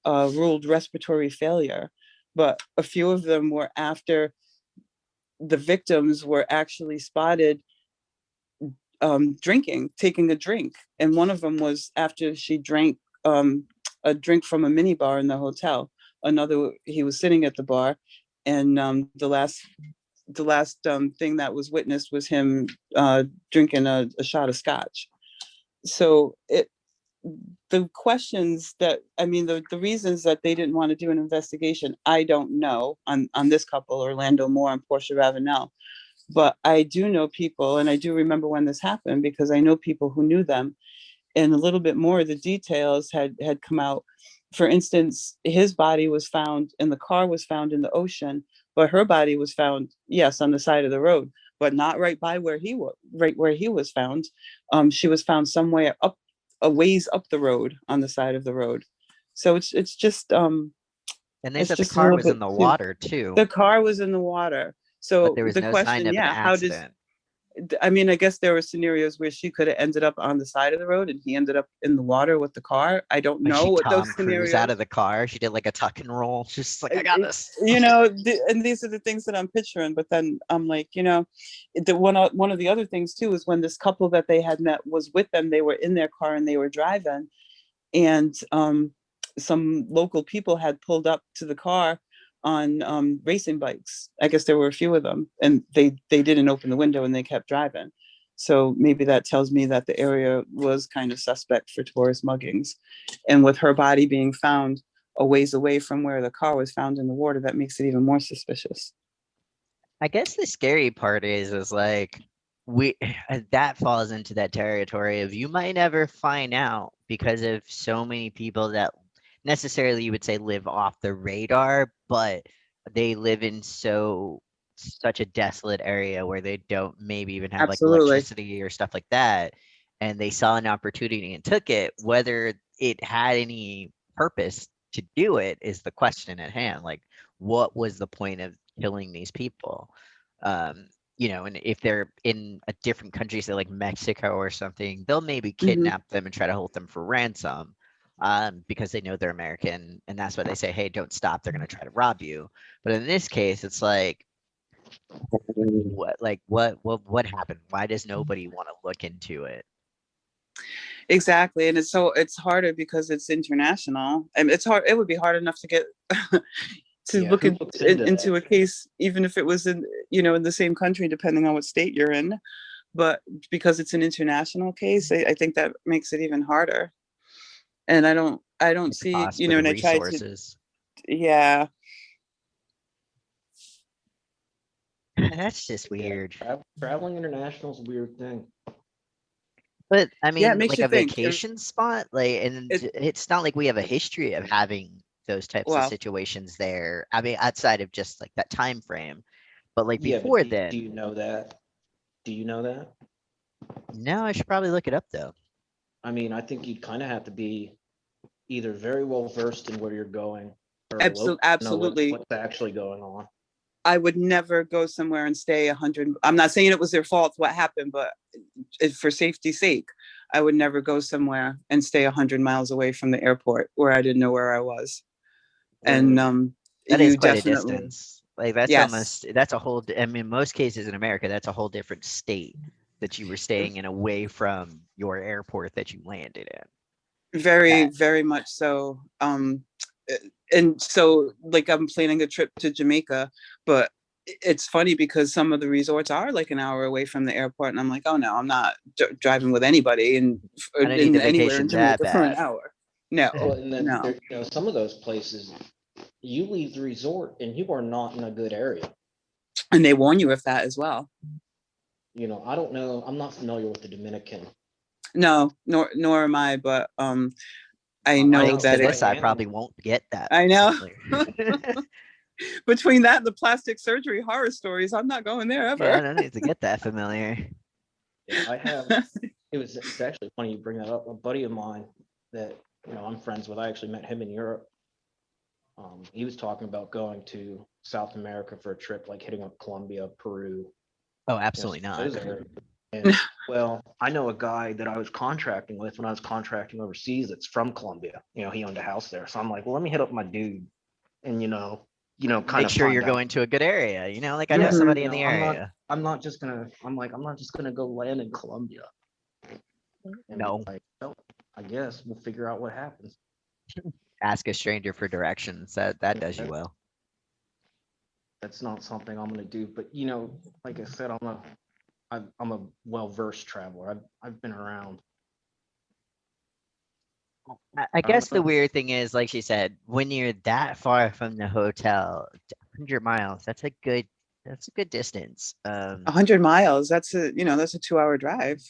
ruled respiratory failure, but a few of them were after the victims were actually spotted drinking, taking a drink. And one of them was after she drank a drink from a mini bar in the hotel. Another, he was sitting at the bar, and the last thing that was witnessed was him drinking a shot of scotch. So the questions that, I mean, the reasons that they didn't want to do an investigation, I don't know on this couple, Orlando Moore and Portia Ravenel. But I do know people, and I do remember when this happened because I know people who knew them, and a little bit more of the details had come out. For instance, his body was found, and the car was found in the ocean, but her body was found, yes, on the side of the road, but not right by where he was, right where he was found. She was found somewhere up, a ways up the road on the side of the road. So And they it's said the just a car little was bit. in the water too, The car was in the water. but So there was the no sign question, of an yeah, how does, accident. I mean, I guess there were scenarios where she could have ended up on the side of the road and he ended up in the water with the car. I don't Like know she what those Tom Cruise out of scenarios. the car. She did like a tuck and roll. She's like, I got I- this. and these are the things that I'm picturing. But then I'm like, the one of the other things too is when this couple that they had met was with them. They were in their car and they were driving, and some local people had pulled up to the car on racing bikes. I guess there were a few of them, and they didn't open the window and they kept driving. So maybe that tells me that the area was kind of suspect for tourist muggings. And with her body being found a ways away from where the car was found in the water, that makes it even more suspicious. I guess the scary part is like we that falls into that territory of you might never find out because of so many people that necessarily you would say live off the radar, but they live in so such a desolate area where they don't maybe even have like Absolutely. electricity or stuff like that, and they saw an opportunity and took it, whether it had any purpose to do it is the question at hand. Like, what was the point of killing these people? Um, and if they're in a different country, say like Mexico or something, they'll maybe Hmm. kidnap them and try to hold them for ransom, because they know they're American, and that's why they say, "Hey, don't stop. They're gonna try to rob you." But in this case, it's like, what happened? Why does nobody want to look into it? Exactly. And it's harder because it's international. And it's hard. It would be hard enough to get to Yeah, look who looks into into that? a case, even if it was in, in the same country, depending on what state you're in. But because it's an international case, I think that makes it even harder. And I don't The see, cost for the and I tried to, resources. yeah, That's just Yeah, weird. traveling international is a weird thing. But I yeah, it mean, makes like you a think. vacation spot, like, and It it's not like we have a history of having those types of well, situations there. I mean, outside of just like that time frame, but like Yeah, but before do then, you know that? Do you know that? no, I should probably look it up though. I mean, I think you'd kind of have to be either very well versed in where you're going or a local to know absolutely. what's actually going on. I would never go somewhere and stay 100. I'm not saying it was their fault what happened, but for safety's sake, I would never go somewhere and stay 100 miles away from the airport where I didn't know where I was. And Right. That is you quite a definitely, distance. Like that's yes, almost that's a whole. I mean, most cases in America, that's a whole different state that you were staying in away from your airport that you landed in. very, That very much so. And so, like, I'm planning a trip to Jamaica, but it's funny because some of the resorts are like an hour away from the airport, and I'm like, oh no, I'm not driving with anybody I don't need the anywhere in vacation that Jamaica for an bad. hour. No, Well, and then no. some of those places, you leave the resort and you are not in a good area. And they warn you of that as well. I don't know. I'm not familiar with the Dominican. No, nor am I, but I I know know Thanks to that my this, I aunt. probably won't get that I know. familiar. Between that and the plastic surgery horror stories, I'm not going there Yeah, I ever. don't need to get that familiar. Yeah, I have. It's actually funny you bring that up. A buddy of mine that I'm friends with. I actually met him in Europe. He was talking about going to South America for a trip, like hitting up Colombia, Peru, Oh, some absolutely of not. those areas. And well, I know a guy that I was contracting with when I was contracting overseas that's from Colombia. He owned a house there. So I'm like, well, let me hit up my dude and kind Make of sure you're find out. going to a good area. Like I know Yeah, Hmm. somebody in the area. I'm not just gonna go land in Colombia and be No, like, oh, I guess we'll figure out what happens. ask a stranger for directions. That does you That, well. that's not something I'm gonna do. But like I said, I'm a well versed traveler. I've been around. I I don't guess the know. weird thing is, like she said, when you're that far from the hotel, 100 miles, that's a good distance. 100 miles. That's a 2-hour drive.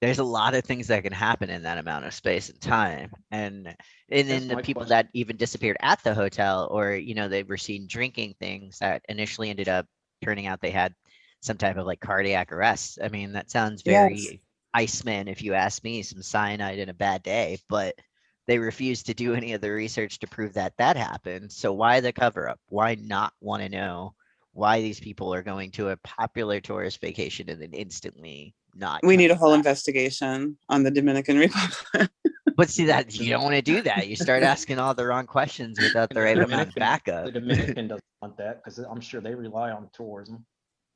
There's a lot of things that can happen in that amount of space and time. And then That's the my people question. that even disappeared at the hotel, or they were seen drinking things that initially ended up turning out they had some type of like cardiac arrest. I mean, that sounds Yes. very Iceman, if you ask me, some cyanide in a bad day, but they refused to do any of the research to prove that that happened. So why the cover up? Why not want to know why these people are going to a popular tourist vacation and then instantly not We come need a whole back? investigation on the Dominican Republic. But see that The, you don't want to do that. You start asking all the wrong questions without and the right amount of The backup. Dominican doesn't want that because I'm sure they rely on tourism.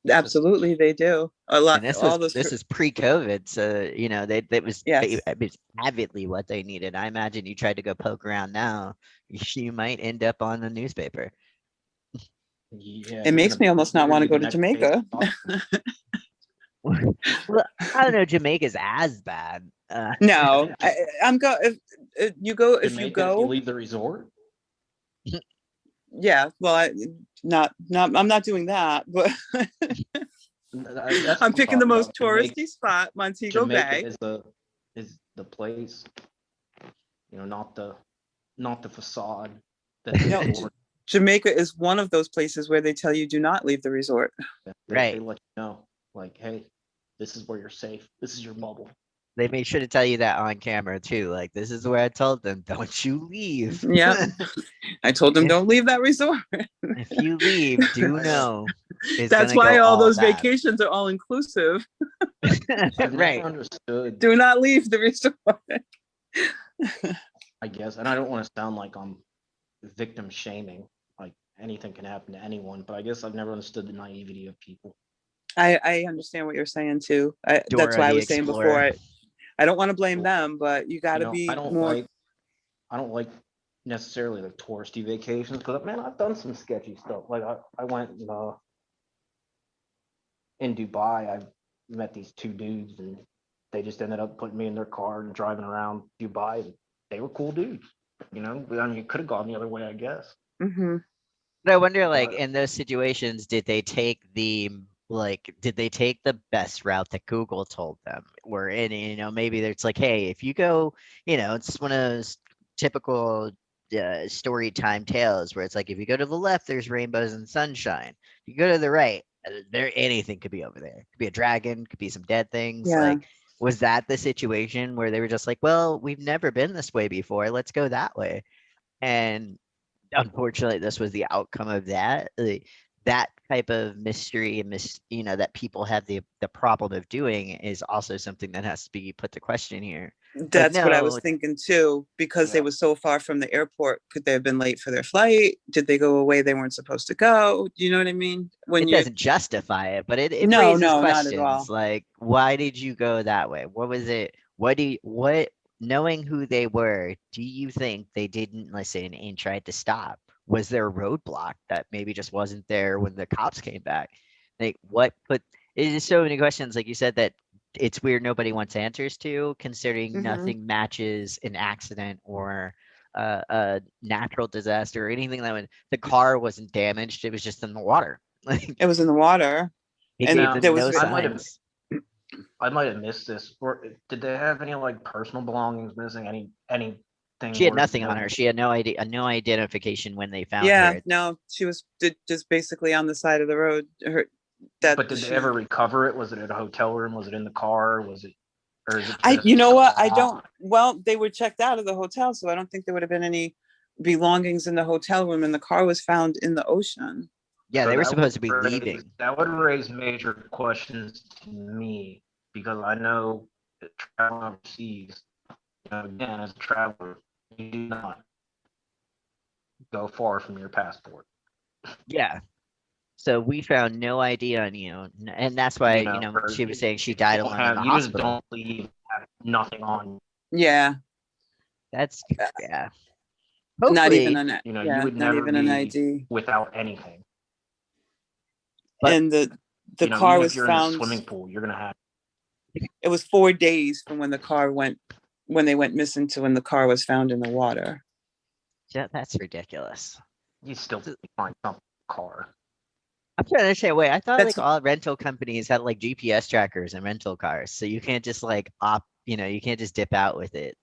Just Absolutely, they do a lot. And this All was those. this is pre-COVID, so they that was Yes. it was avidly what they needed. I imagine you tried to go poke around now, you might end up on the newspaper. yeah, It you're makes gonna me almost not you're want gonna to be go the to next face Jamaica. of Well, I don't know. Jamaica's as bad. No, I'm go. If you Jamaica if you go, leave the resort. yeah. Well, not. I'm not doing that, but That's what I'm I'm picking the talking most about. touristy spot, Montego Jamaica Bay. is the place. Not the facade that the No, resort. Jamaica is one of those places where they tell you do not leave the resort. They Right. let you know, like, hey, this is where you're safe. This is your bubble. They made sure to tell you that on camera too. Like, this is where I told them, don't you leave. Yeah, I told them If don't leave that resort. if you leave, do I know. know it's That's gonna go why all all those bad. vacations are all inclusive. I've never Right. understood, Do not leave the resort. I guess, and I don't want to sound like I'm victim shaming. Like anything can happen to anyone, but I guess I've never understood the naivety of people. I understand what you're saying too. That's Dora why I the was saying before. Explorer. I don't want to blame them, but you got You to know, be more. I don't like necessarily the touristy vacations because man, I've done some sketchy stuff. Like I went in Dubai. I met these two dudes, and they just ended up putting me in their car and driving around Dubai. And they were cool dudes. You know, I mean, it could have gone the other way, I guess. Hmm. But I wonder, like, But in those situations, did they take the best route that Google told them? Or in, maybe it's like, hey, if you go, it's one of those typical story time tales where it's like, if you go to the left, there's rainbows and sunshine. If you go to the right, there anything could be over there. Could be a dragon, could be some dead things. Yeah, Like, was that the situation where they were just like, well, we've never been this way before. Let's go that way. And unfortunately, this was the outcome of that. That type of mystery and that people have the problem of doing is also something that has to be put to question here. Like, that's what I no, was thinking too. Because they yeah, were so far from the airport, could they have been late for their flight? Did they go away they weren't supposed to go? Do you know what I mean? When it you doesn't justify it, but it no, raises no, not at questions all. like, why did you go that way? What was it? What, knowing who they were, do you think they didn't listen and tried to stop? Was there a roadblock that maybe just wasn't there when the cops came back? Like, what put, it is so many questions, like you said, that it's weird nobody wants answers to, considering Hmm. nothing matches an accident or a natural disaster or anything that would, the car wasn't damaged, it was just in the water. Like, It was in the water, he and gave now there them was no signs. I might have missed this. Or did they have any like personal belongings missing? Anything She had worth nothing on noting? her. She had no idea, no identification when they found yeah. her. No, she was just basically on the side of the road. That But did they she ever recover it? Was it at a hotel room? Was it in the car? Was it, or is it I just you know what? I don't gone? well, they were checked out of the hotel, so I don't think there would have been any belongings in the hotel room, and the car was found in the ocean. Yeah, So they were supposed to be leaving. that would raise major questions to me because I know that traveling overseas, again, as a traveler, you do not go far from your passport. Yeah. So we found no ID on you, and that's why, Or she was saying she you died don't alone in have, the you just hospital. don't leave nothing on. Yeah. That's, yeah. Not even Hopefully, an You yeah, would not never even an be ID. without anything. but And the car Even if was you're in the found. swimming pool, you're gonna have. It was 4 days from when they went missing to when the car was found in the water. that's ridiculous. You still So, find some car. I'm trying to understand. Wait, I thought That's like all rental companies had like GPS trackers and rental cars, so you can't just like you can't just dip out with it.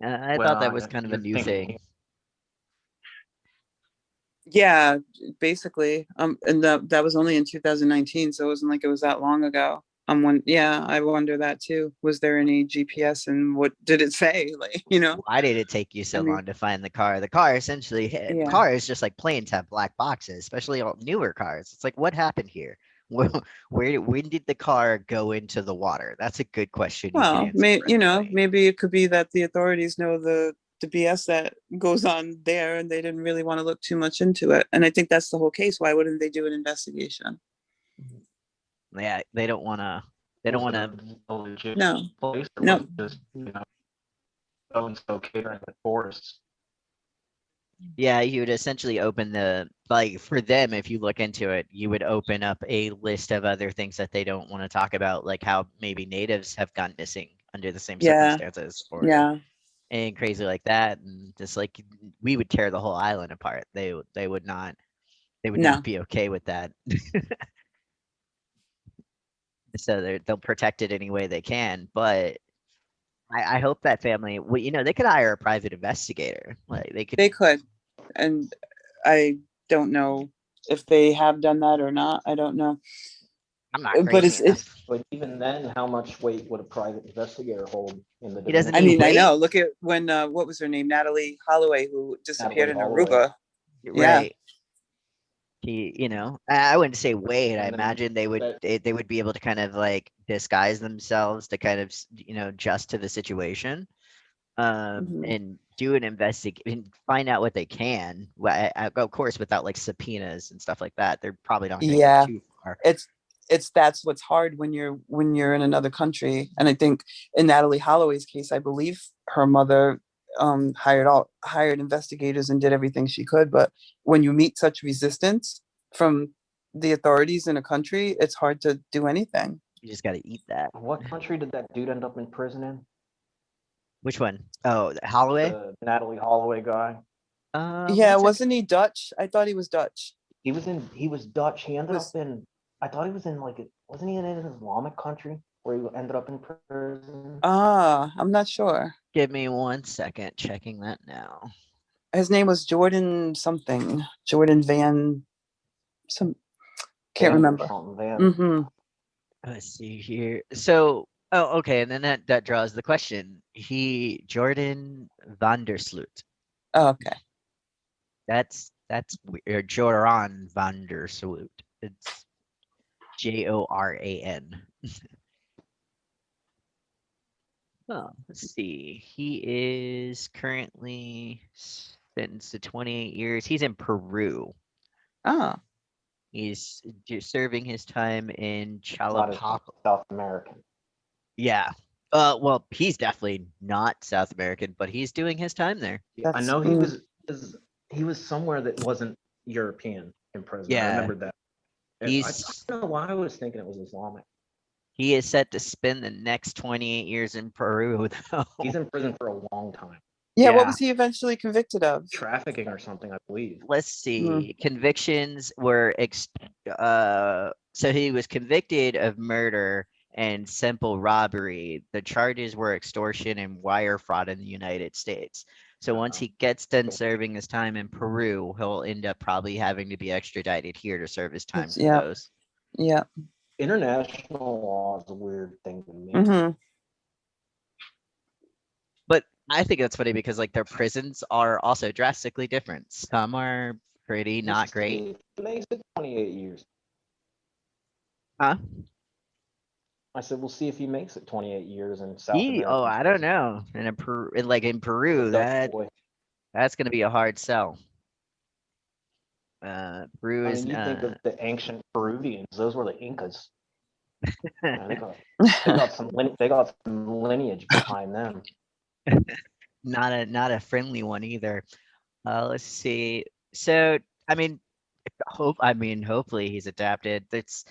I thought that was Well, kind of a you're new thinking. thing. yeah, basically. And that was only in 2019, so it wasn't like it was that long ago. Yeah, I wonder that too. Was there any GPS and what did it say? Like, Why did it take you I so mean, long to find the car? The car essentially, yeah. cars just like planes have black boxes, especially all newer cars. It's like, what happened here? When did the car go into the water? That's a good question you can Well, answer for anybody. maybe it could be that the authorities know the BS that goes on there, and they didn't really want to look too much into it. And I think that's the whole case. Why wouldn't they do an investigation? Yeah, they don't want to. They don't Was want it to. a legit No, place or was no. it just so and so catering the forests? Yeah, you would essentially open the, like, for them, if you look into it, you would open up a list of other things that they don't want to talk about, like how maybe natives have gone missing under the same Yeah, circumstances, or yeah, and crazy like that, and just like we would tear the whole island apart. They would not no. be okay with that. So they'll protect it any way they can. But I hope that family, well, they could hire a private investigator. Like they could They could. and I don't know if they have done that or not. I don't know, I'm not but crazy it's. enough. But even then, how much weight would a private investigator hold in the He doesn't I need mean, Dominican? I weight. know. Look at when what was her name, Natalie Holloway, who disappeared Natalie in Holloway. Aruba. Yeah. Right. I wouldn't say wait. I And then imagine that they would be able to kind of like disguise themselves to kind of adjust to the situation, Hmm. and do an investigate and find out what they can. Well, of course, without like subpoenas and stuff like that, they're probably not going to get Yeah. too far. It's that's what's hard when you're in another country. And I think in Natalie Holloway's case, I believe her mother hired investigators and did everything she could. But when you meet such resistance from the authorities in a country, it's hard to do anything. You just got to eat that. what country did that dude end up in prison in? Which one? Oh, Holloway. The Natalie Holloway guy. Yeah, One second. wasn't he Dutch? I thought he was Dutch. He was Dutch. He ended up Was in I thought he was in like wasn't he in an Islamic country where he ended up in prison? I'm not sure. Give me 1 second. Checking that now. His name was Jordan something. Jordan Van some can't Van or remember. something, Van. Mm-hmm. Let's see here. So, oh, okay, and then that draws the question. Jordan Vandersloot. Oh, okay. Or Joran Vandersloot. It's Joran. Oh, let's see. He is currently sentenced to 28 years. He's in Peru. Oh, He's serving his time in Not as Chalapapa. South American. Yeah. Well, he's definitely not South American, but he's doing his time there. I that's know he was somewhere that wasn't European in prison. I Yeah. remember that. I He's don't know why I was thinking it was Islamic. he is set to spend the next 28 years in Peru, though. He's in prison for a long time. yeah. What Yeah. was he eventually convicted of? Trafficking or something, I believe. Let's Mm, see. Convictions were so he was convicted of murder and simple robbery. The charges were extortion and wire fraud in the United States. So once Uh, he gets done serving his time in Peru, he'll end up probably having to be extradited here to serve his time for yeah, those. yeah. international law is a weird thing to me. Hmm. But I think that's funny because like their prisons are also drastically different. Some are pretty We'll not see great. if he makes it 28 years. Huh? I said, we'll see if he makes it 28 years in South Oh, American I don't prison. know. In The Peru, Dutch boy. that's gonna be a hard sell. Peru I is mean, you think of the ancient Peruvians; those were the Incas. Man, they got some lineage behind them. not a friendly one either. Let's see. So, I mean, hopefully he's adapted. That's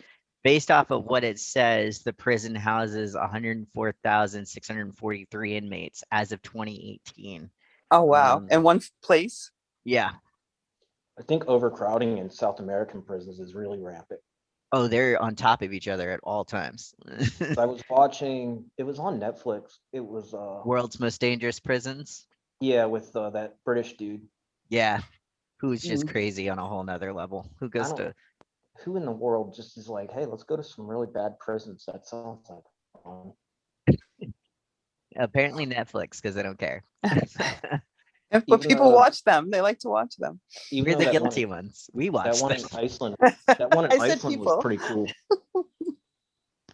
based off of what it says. The prison houses 104,643 inmates as of 2018. Oh wow! Um, In one place. yeah. I think overcrowding in South American prisons is really rampant. Oh, they're on top of each other at all times. I was watching; it was on Netflix. It was World's most dangerous prisons. yeah, with that British dude. Yeah, who's just Mm. crazy on a whole nother level. Who I goes don't. to Who in the world just is like, hey, let's go to some really bad prisons? That sounds like fun. apparently Netflix because they don't care. But Even people watch them. They like to watch them. even We're though the guilty ones. We that watch one them. in Iceland, that one in I said Iceland was people. pretty cool.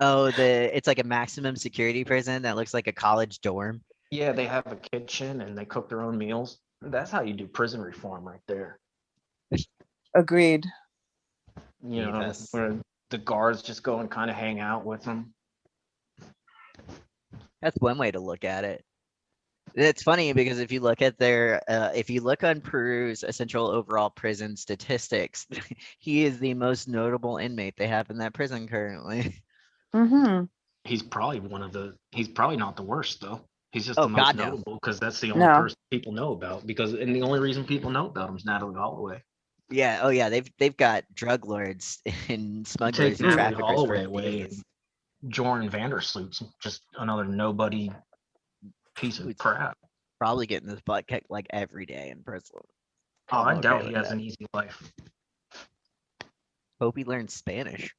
Oh, it's like a maximum security prison that looks like a college dorm. Yeah, they have a kitchen and they cook their own meals. That's how you do prison reform right there. Agreed. You know, Jesus. where the guards just go and kind of hang out with them. That's one way to look at it. It's funny because if you look on Peru's essential overall prison statistics, he is the most notable inmate they have in that prison currently. Mm-hmm. He's probably not the worst though. He's just Oh the most God, no. notable because that's the only No. person people know about. And the only reason people know about him is Natalie Holloway. Yeah, oh yeah, they've got drug lords and You take smugglers and Mm. Natalie traffickers for Holloway away, and days. Jordan Vandersloot's just another nobody piece of Who's crap. probably getting his butt kicked like every day in prison. Oh, I'm I okay doubt he with has that. an easy life Hope he learns Spanish.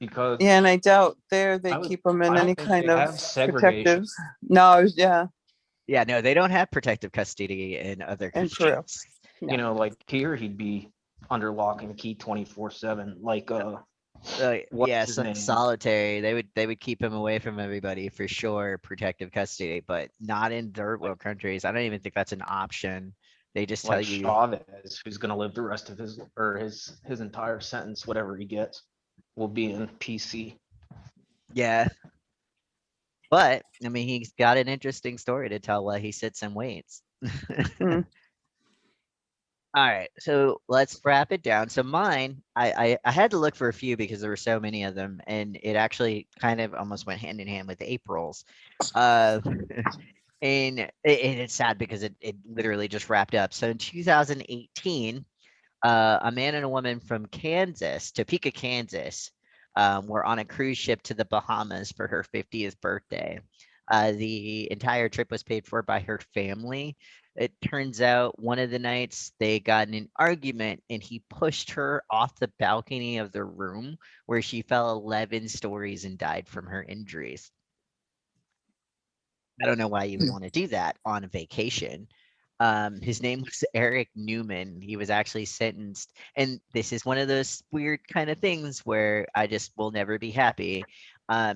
because Yeah, and I doubt there they I would. keep them in I don't any think they kind of have segregation. protective. No, yeah, Yeah, no, they don't have protective custody in other in Peru. countries. No. Like here, he'd be under lock and key 24/7. Like what's Yeah, his name? solitary. They would keep him away from everybody for sure, protective custody, but not in third Like world countries. I don't even think that's an option. They just tell like you, Chavez, who's gonna live the rest of his entire sentence, whatever he gets, will be in PC. yeah. But I mean, he's got an interesting story to tell while he sits and waits. Mm, All right, so let's wrap it down. So mine, I had to look for a few because there were so many of them, and it actually kind of almost went hand in hand with April's. Uh, and it's sad because it literally just wrapped up. So in 2018, a man and a woman from Kansas, Topeka, Kansas, were on a cruise ship to the Bahamas for her 50th birthday. The entire trip was paid for by her family. It turns out one of the nights they got in an argument and he pushed her off the balcony of the room where she fell 11 stories and died from her injuries. I don't know why you would mm, want to do that on a vacation. His name was Eric Newman. He was actually sentenced, and this is one of those weird kind of things where I just will never be happy.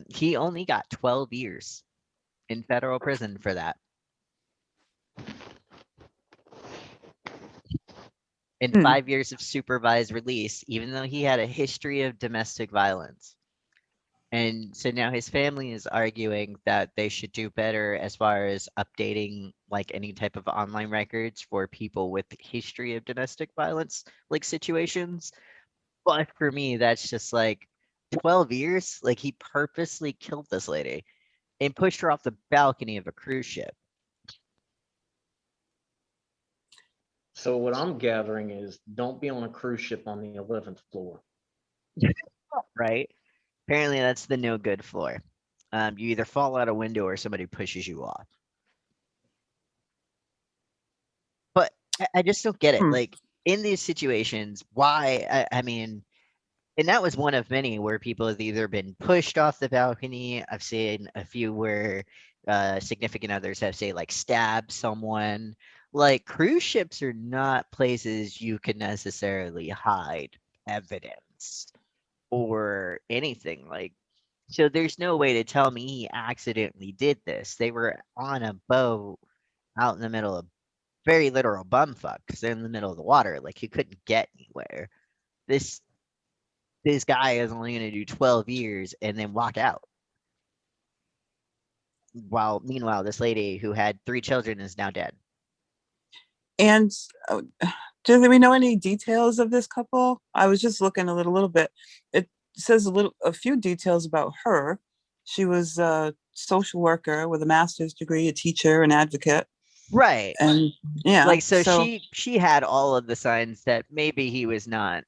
He only got 12 years in federal prison for that, and mm. 5 years of supervised release, even though he had a history of domestic violence. And so now his family is arguing that they should do better as far as updating like any type of online records for people with history of domestic violence like situations. But for me, that's just like 12 years. Like he purposely killed this lady and pushed her off the balcony of a cruise ship, So what I'm gathering is don't be on a cruise ship on the 11th floor. right? Apparently, that's the no good floor. You either fall out a window or somebody pushes you off. But I just don't get it. Hmm. Like in these situations, why? I mean, and that was one of many where people have either been pushed off the balcony. I've seen a few where significant others have, say, like stabbed someone. Like cruise ships are not places you can necessarily hide evidence or anything. Like, so there's no way to tell me he accidentally did this. They were on a boat out in the middle of very literal bumfuck because they're in the middle of the water. Like, he couldn't get anywhere. This this guy is only going to do 12 years and then walk out. While meanwhile, this lady who had three children is now dead. And uh, do we know any details of this couple? I was just looking a little bit. It says a few details about her. She was a social worker with a master's degree, a teacher, an advocate, Right. and yeah. Like so So she had all of the signs that maybe he was not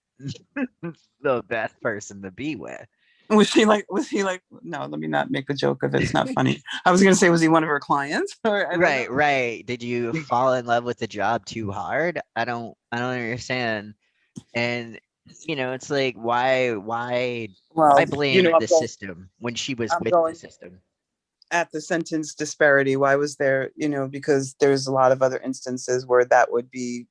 the best person to be with. was she like? Was he like? No, let me not make a joke of it. It's not funny. I was gonna say, was he one of her clients? Or I don't Right, know. right. Did you fall in love with the job too hard? I don't understand. And it's like why Well, blame the system when she was I'm with the going system? at the sentence disparity. Why was there? Because there's a lot of other instances where that would be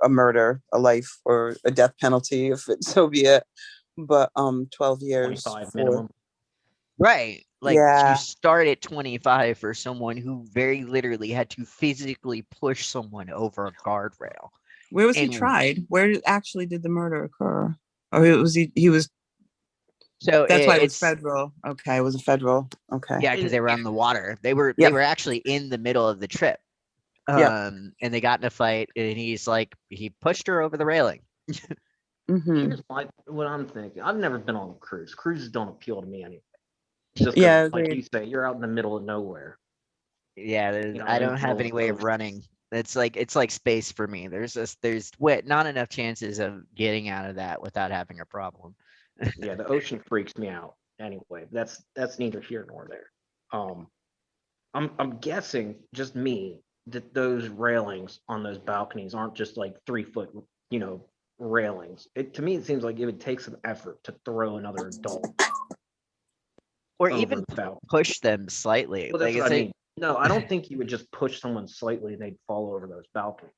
a murder, a life, or a death penalty, if it so be it. But 12 years 25 for minimum. Right. Like you yeah. start at 25 for someone who very literally had to physically push someone over a guardrail. Where was he And tried? Actually did the murder occur? Or it was he was so that's why it was it's federal. Okay, it was a federal. Okay. yeah, because they were on the water. They Yep. were actually in the middle of the trip. Yep. And they got in a fight and he pushed her over the railing. Hmm. Here's what I'm thinking. I've never been on a cruise. Cruises don't appeal to me anyway. Just because, Yeah, like agreed. you say, you're out in the middle of nowhere. Yeah, I In don't the have middle of any the way of ocean. running. It's like space for me. There's what not enough chances of getting out of that without having a problem. Yeah, the ocean freaks me out. Anyway, that's neither here nor there. Um, I'm guessing, just me. that those railings on those balconies aren't just like 3 foot, you know, railings. It to me it seems like it would take some effort to throw another adult or over even the balcony. push them slightly. Well, Like that's what it's I like mean. No, I don't think you would just push someone slightly and they'd fall over those balconies.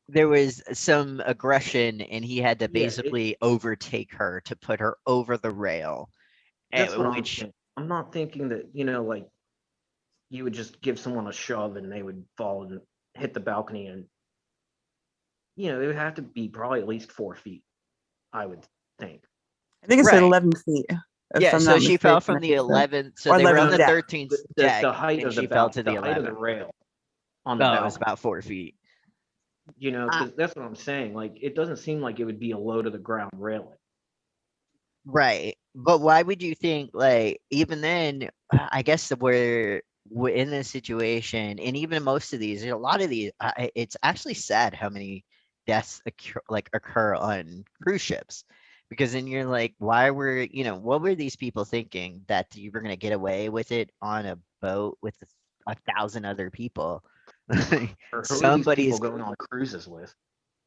there was some aggression, and he had to Yeah, basically overtake her to put her over the rail, that's what I'm which thinking. I'm not thinking that, like you would just give someone a shove and they would fall and hit the balcony and they would have to be probably at least 4 feet, I would think. I think it said right. 11 feet, if Yeah, I'm so not she fell mistaken. from I the think so. 11th, so Or they were on 11 No, the no, deck. 13th the deck, height and of the she fell to the the height of the 11th. rail on the Oh, it was balcony. about 4 feet. Uh, Because that's what I'm saying. Like, it doesn't seem like it would be a low to the ground railing. right. But why would you think, like, even then, I guess that we're in this situation, and even most of these, a lot of these, it's actually sad how many deaths occur on cruise ships. Because then you're like, what were these people thinking that you were going to get away with it on a boat with a thousand other people? Or who are these people Somebody's going on cruises with?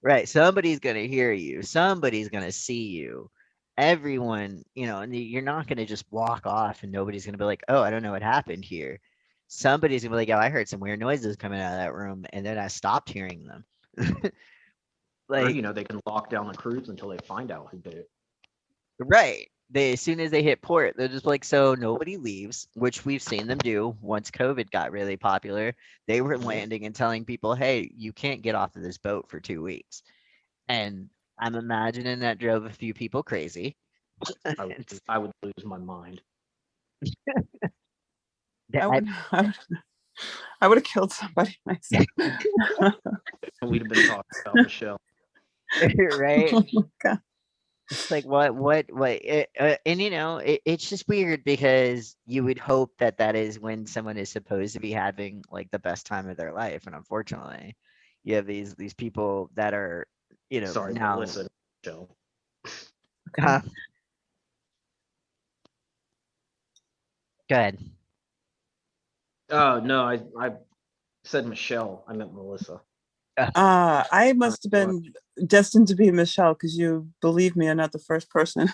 Right, somebody's gonna hear you, somebody's gonna see you. Everyone, and you're not gonna just walk off and nobody's gonna be like, "Oh, I don't know what happened here." Somebody's gonna be like, "Oh, I heard some weird noises coming out of that room," and then I stopped hearing them. Or, Like, they can lock down the cruise until they find out who did it. right. As soon as they hit port, they're just like, so nobody leaves, which we've seen them do once COVID got really popular. They were Yeah, landing and telling people, "Hey, you can't get off of this boat for 2 weeks." And I'm imagining that drove a few people crazy. It's I would lose my mind. I that would, I would, I would have killed somebody myself. We'd have been talking about Michelle. right? Oh my God. It's like and it's just weird because you would hope that that is when someone is supposed to be having like the best time of their life, and unfortunately, you have these people that are, Sorry, now. Melissa, Michelle. Okay. Go ahead. Oh no, I said Michelle. I meant Melissa. Uh, I I don't must have know. been destined to be Michelle because you believe me, I'm not the first person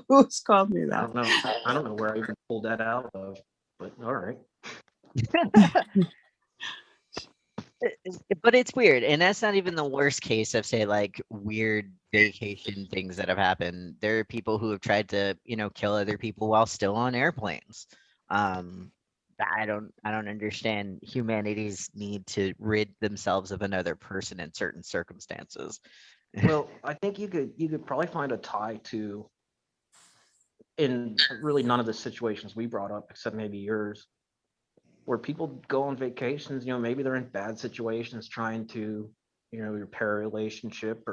who's called me I that. don't know. I don't know where I even pulled that out of, but all right. but it's weird, and that's not even the worst case of, say, like, weird vacation things that have happened. There are people who have tried to, kill other people while still on airplanes. Um, I don't understand humanity's need to rid themselves of another person in certain circumstances. Well, I think you could probably find a tie to in really none of the situations we brought up, except maybe yours, where people go on vacations. Maybe they're in bad situations trying to, repair a relationship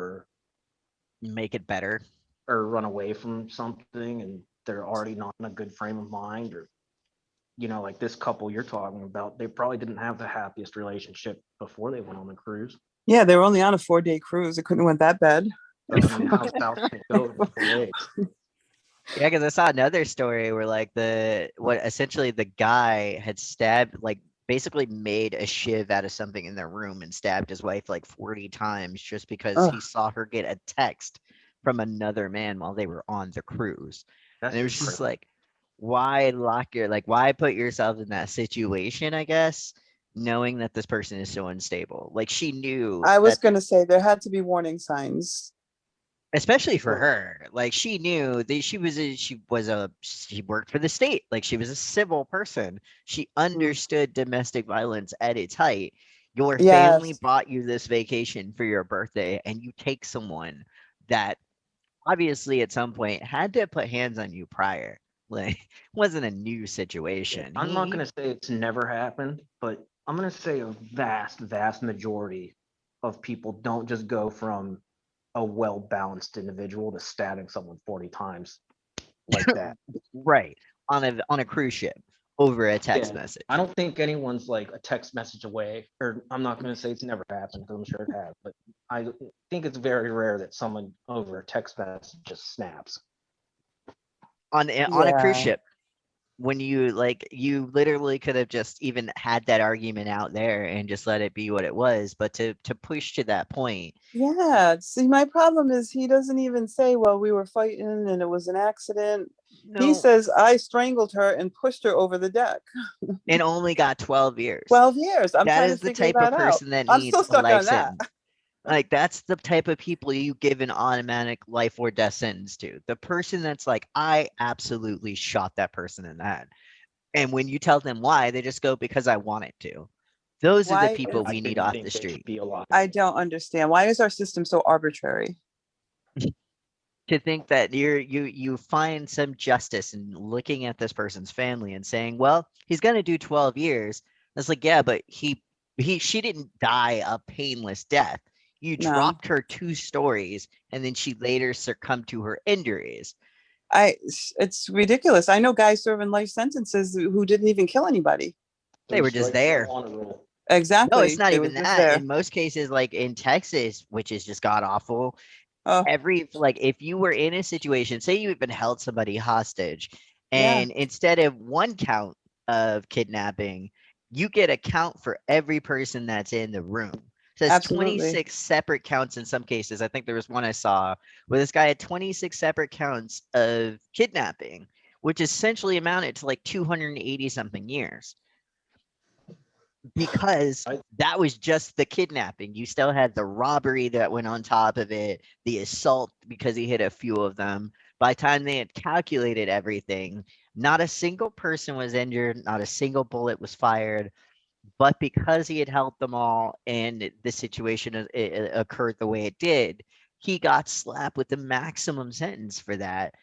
Make it better. or run away from something, and they're already not in a good frame of mind, or like this couple you're talking about, they probably didn't have the happiest relationship before they went on the cruise. Yeah, they were only on a 4-day cruise. It couldn't have went that bad. So I mean, how south can it go in 4 days? Yeah, because I saw another story where, like, essentially the guy had stabbed, like, basically made a shiv out of something in their room and stabbed his wife like 40 times just because Ugh. he saw her get a text from another man while they were on the cruise. That's And it was just just crazy. like, why put yourself in that situation, I guess, knowing that this person is so unstable. Like, she knew I was that. going to say there had to be warning signs. Especially for Well, her, like, she knew that she worked for the state, like, she was a civil person. She Mm. understood domestic violence at its height. Your family Yes, bought you this vacation for your birthday, and you take someone that obviously at some point had to put hands on you prior. Like, wasn't a new yeah, situation. I'm He, not he going to say it's never happened, but I'm going to say a vast, vast majority of people don't just go from a well balanced individual to stabbing someone 40 times like that. right, on a cruise ship over a text Yeah. I message. don't think anyone's like a text message away, or I'm not going to say it's never happened because I'm sure it has, but I think it's very rare that someone over a text message just snaps. On a cruise yeah. ship. when you like you literally could have just even had that argument out there and just let it be what it was, but to push to that point. Yeah. See, my problem is he doesn't even say, well, we were fighting and it was an accident. He No, says, I strangled her and pushed her over the deck. and only got 12 years. 12 years. I'm That trying to is the figure type of that out. person that I'm needs still a stuck life on that. sentence. Like that's the type of people you give an automatic life or death sentence to. The person that's like, I absolutely shot that person in that. And when you tell them why, they just go, because I wanted to. Those are the Why people I we is, need didn't off the think they should street. be alive. I don't understand. Why is our system so arbitrary? To think that you find some justice in looking at this person's family and saying, well, he's gonna do 12 years. It's like, yeah, but he she didn't die a painless death. You No. dropped her 2 stories and then she later succumbed to her injuries. It's ridiculous. I know guys serving life sentences who didn't even kill anybody. They Three were just strike there. marijuana rule. No, it's Exactly. not They were even just that. there. In most cases, like in Texas, which is just god awful, Oh, every like if you were in a situation, say you even held somebody hostage, yeah, and instead of one count of kidnapping, you get a count for every person that's in the room. So it's absolutely. 26 separate counts in some cases. I think there was one I saw where this guy had 26 separate counts of kidnapping, which essentially amounted to like 280 something years because I that was just the kidnapping. You still had the robbery that went on top of it, the assault because he hit a few of them. By the time they had calculated everything, not a single person was injured, not a single bullet was fired. But because he had helped them all and the situation occurred the way it did, he got slapped with the maximum sentence for that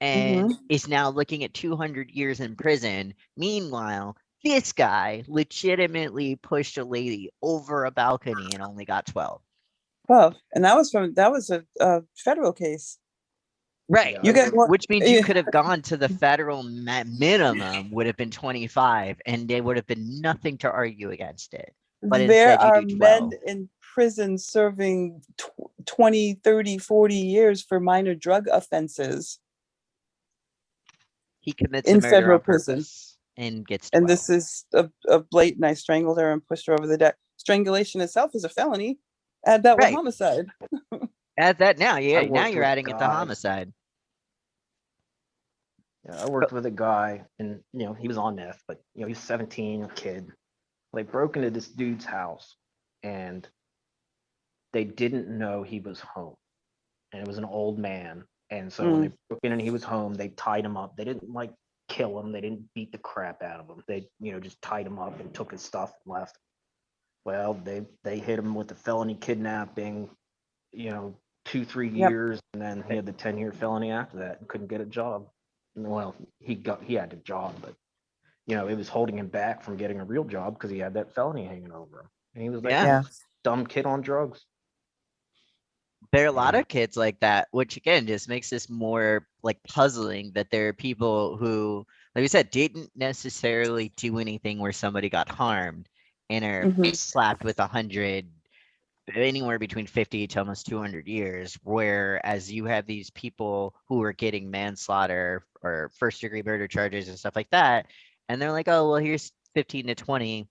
and Hmm. is now looking at 200 years in prison. Meanwhile, this guy legitimately pushed a lady over a balcony and only got 12. Well, and that was a federal case. Right. yeah, I You get worked. more. Which means you could have gone to the federal minimum would have been 25 and there would have been nothing to argue against it. But There instead you are do men 12. in prison serving 20, 30, 40 years for minor drug offenses He commits a in murder federal on prison. purpose and gets And 12. this is a blatant, I strangled her and pushed her over the deck. Strangulation itself is a felony. Add that with Right. homicide. Add that now. I Yeah, now worked you're with a adding it to guy. homicide. Yeah, I But worked with a guy, and he was on meth, but he's 17, kid. They broke into this dude's house, and they didn't know he was home, and it was an old man. And so when Mm, they broke in and he was home, they tied him up. They didn't like kill him. They didn't beat the crap out of him. They just tied him up and took his stuff and left. Well, they hit him with the felony kidnapping, you know, 2 3 yep. years, and then he had the 10-year felony after that and couldn't get a job. Well, he had a job, but it was holding him back from getting a real job because he had that felony hanging over him, and he was that yeah, Yeah. dumb kid on drugs. there are a lot of kids like that, which again just makes this more like puzzling that there are people who, like we said, didn't necessarily do anything where somebody got harmed and are Hmm. slapped with 100, anywhere between 50 to almost 200 years, whereas you have these people who are getting manslaughter or first degree murder charges and stuff like that, and they're like, oh well, here's 15 to 20,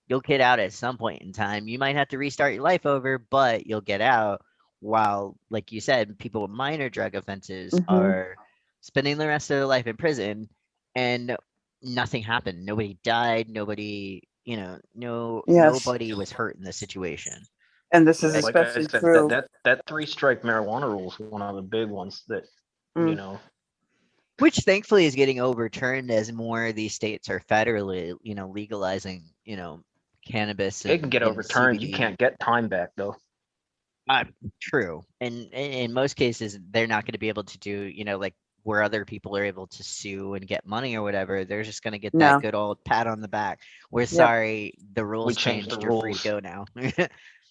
you'll get out at some point in time, you might have to restart your life over, but you'll get out. While like you said, people with minor drug offenses Hmm. are spending the rest of their life in prison and nothing happened, nobody died, nobody, Yes. nobody was hurt in the situation. And this is Yeah, Like, like I especially said, that true. that that three-strike marijuana rule is one of the big ones that you Mm, know which thankfully is getting overturned as more of these states are federally, legalizing, cannabis it can get and overturned. You CBD. can't get time back though. Uh, True. And in most cases, they're not going to be able to do, like where other people are able to sue and get money or whatever. They're just going to get that no. good old pat on the back. We're Yep. sorry, the We rules changed the changed. You're free to rules. go now.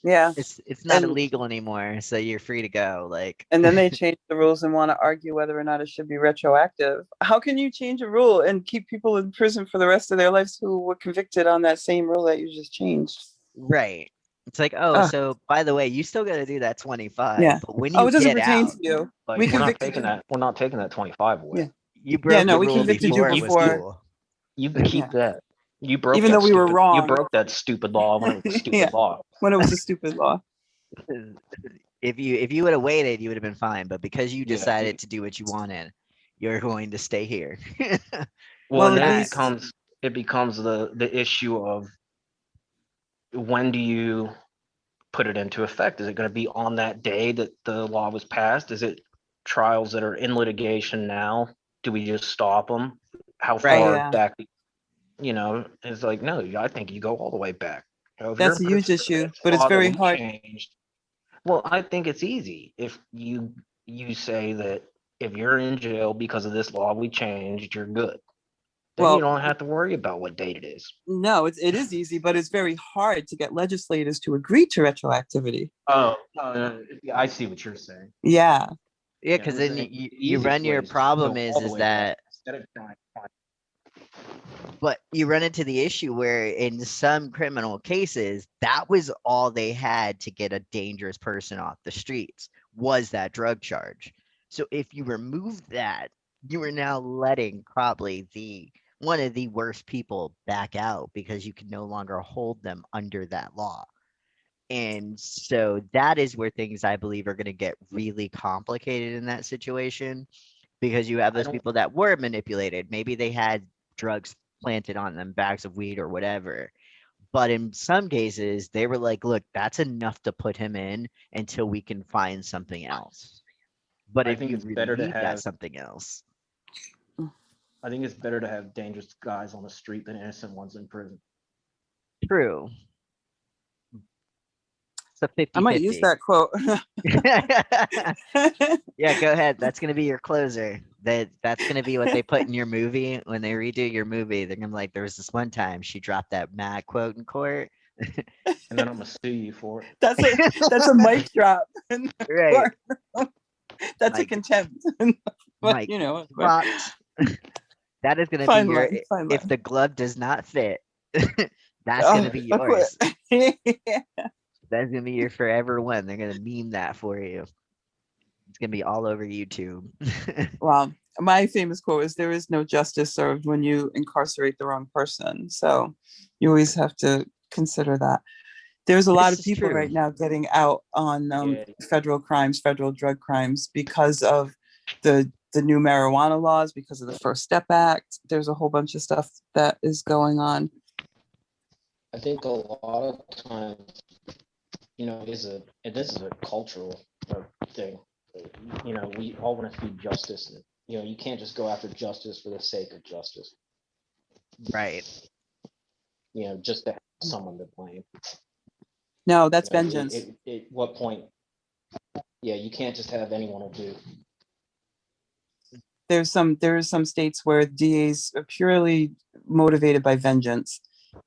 Yeah. It's not And illegal anymore, so you're free to go. Like, and then they change the rules and want to argue whether or not it should be retroactive. How can you change a rule and keep people in prison for the rest of their lives who were convicted on that same rule that you just changed? right. It's like, oh, Uh, so by the way, you still got to do that 25, yeah. but when Oh, you it doesn't get pertain out, to you. like We We're not convicted taking you. that. We're not taking that 25 away. Yeah. you Yeah. broke No, the we rule convicted you before it was before. cool. You can keep Yeah. that. You broke Even though that we were stupid. You wrong. broke that stupid law when it was a Yeah. stupid law. When it was a stupid law. If you would have waited, you would have been fine. But because you Yeah. decided to do what you wanted, you're going to stay here. Well, Well, and at then least, it becomes the issue of when do you put it into effect? Is it going to be on that day that the law was passed? Is it trials that are in litigation now? Do we just stop them? How oh Right. far yeah, back? It's like, no, I think you go all the way back. If you're that's in a huge prison for issue, this but it's law that very we hard. changed, well, I think it's easy if you say that if you're in jail because of this law we changed, you're good. Then you Well, don't have to worry about what date it is. no, it is easy, but it's very hard to get legislators to agree to retroactivity. Oh, yeah, I see what you're saying. Yeah. Yeah, Yeah, I'm because then saying you the you easiest run way your is just to problem go all the is way back that instead of trying to find. but you run into the issue where in some criminal cases, that was all they had to get a dangerous person off the streets was that drug charge. So if you remove that, you are now letting probably the one of the worst people back out because you can no longer hold them under that law. And so that is where things I believe are going to get really complicated in that situation because you have I those don't. people that were manipulated. Maybe they had drugs planted on them, bags of weed or whatever. But in some cases, they were like, look, that's enough to put him in until we can find something else. But I if think you it's better to relieve that have. something else, I think it's better to have dangerous guys on the street than innocent ones in prison. true. It's a I might use 50-50. that quote. Yeah, go ahead. That's gonna be your closer. That's gonna be what they put in your movie when they redo your movie. They're gonna be like, there was this one time she dropped that mad quote in court. And then I'm gonna sue you for it. That's a mic drop. Right. That's a Mike contempt. But Mike you know, dropped. That is gonna be fine your line, fine if line. the glove does not fit, that's Oh, gonna be I quit. yours. That's gonna be your forever one. They're gonna meme that for you. It's gonna be all over YouTube. Well, my famous quote is there is no justice served when you incarcerate the wrong person. So you always have to consider that. There's a lot This of is people true. right now getting out on Yeah, federal crimes, federal drug crimes because of the new marijuana laws, because of the First Step Act. There's a whole bunch of stuff that is going on. I think a lot of times, this is a cultural thing. We all want to see justice. You can't just go after justice for the sake of justice. Right. Just to have someone to blame. No, that's vengeance. What point? Yeah, you can't just have anyone to do. There are some states where DAs are purely motivated by vengeance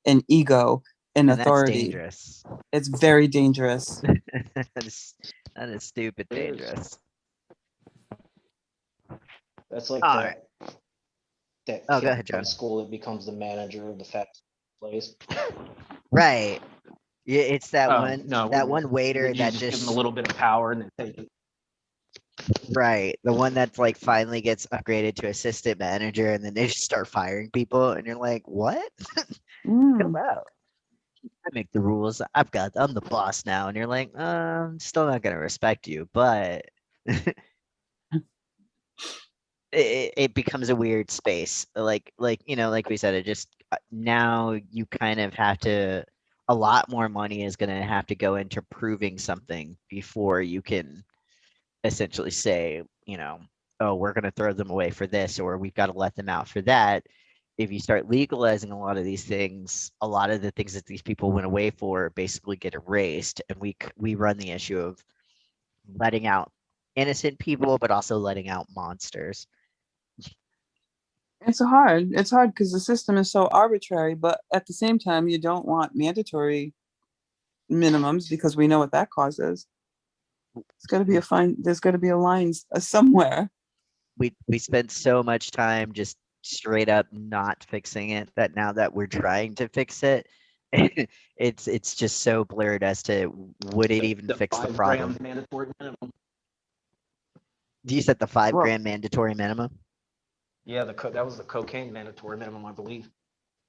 and ego and And that's authority. dangerous. It's very dangerous. that is that is stupid It is. dangerous. That's like All right. that Oh, go kid ahead, from John. school that becomes the manager of the fast place. Right. Yeah, it's that Oh one no, that one waiter you that just give them a just little bit of power and then take it. right. The one that's like finally gets upgraded to assistant manager and then they just start firing people and you're like, what? Chill Mm. out. I make the rules. I'm the boss now. And you're like, I'm still not gonna respect you, but it becomes a weird space. Like like we said, it just now you kind of have to. A lot more money is going to have to go into proving something before you can essentially say, oh, we're going to throw them away for this, or we've got to let them out for that. If you start legalizing a lot of these things, a lot of the things that these people went away for basically get erased, and we run the issue of letting out innocent people, but also letting out monsters. It's hard because the system is so arbitrary, but at the same time you don't want mandatory minimums because we know what that causes. It's got to be a fine. There's got to be a line somewhere. We spent so much time just straight up not fixing it that now that we're trying to fix it, it's just so blurred as to would it even The fix the 5 gram problem. mandatory minimum. You set the five Well, grand mandatory minimum. Yeah, that was the cocaine mandatory minimum, I believe.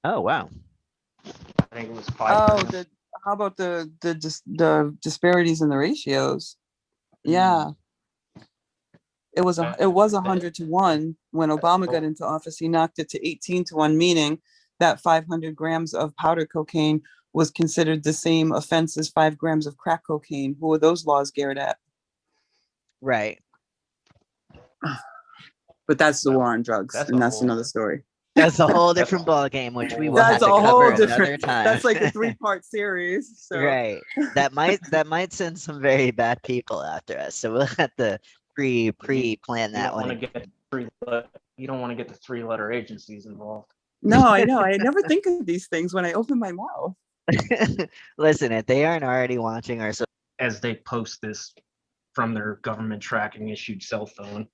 Oh, wow. I think it was 5 Oh, grams. how about the disparities in the ratios? Mm, Yeah, Uh, it was that- 100 to 1 when Obama got oh, into office. He knocked it to 18 to 1, meaning that 500 grams of powder cocaine was considered the same offense as 5 grams of crack cocaine. Who were those laws geared at? right. But that's the that- war on drugs, that's a and that's whole. another story. That's a whole That's a different ball game, which we will whole have That's a to other cover whole story. different. another time. That's like a 3-part series. So Right. That might send some very bad people after us. So we'll have to You, pre-plan you that don't want one. to get three. You don't want to get the three-letter agencies involved. no, I know. I never think of these things when I open my mouth. Listen, if they aren't already watching our As they post this from their government tracking issued cell phone.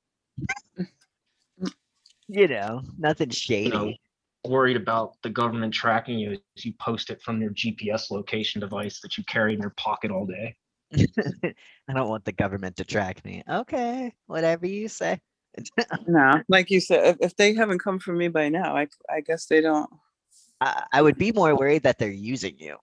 nothing You know, shady. worried about the government tracking you as you post it from your GPS location device that you carry in your pocket all day. I don't want the government to track me. Okay, whatever you say. No, like you said, if they haven't come for me by now, I guess they don't. I would be more worried that they're using you.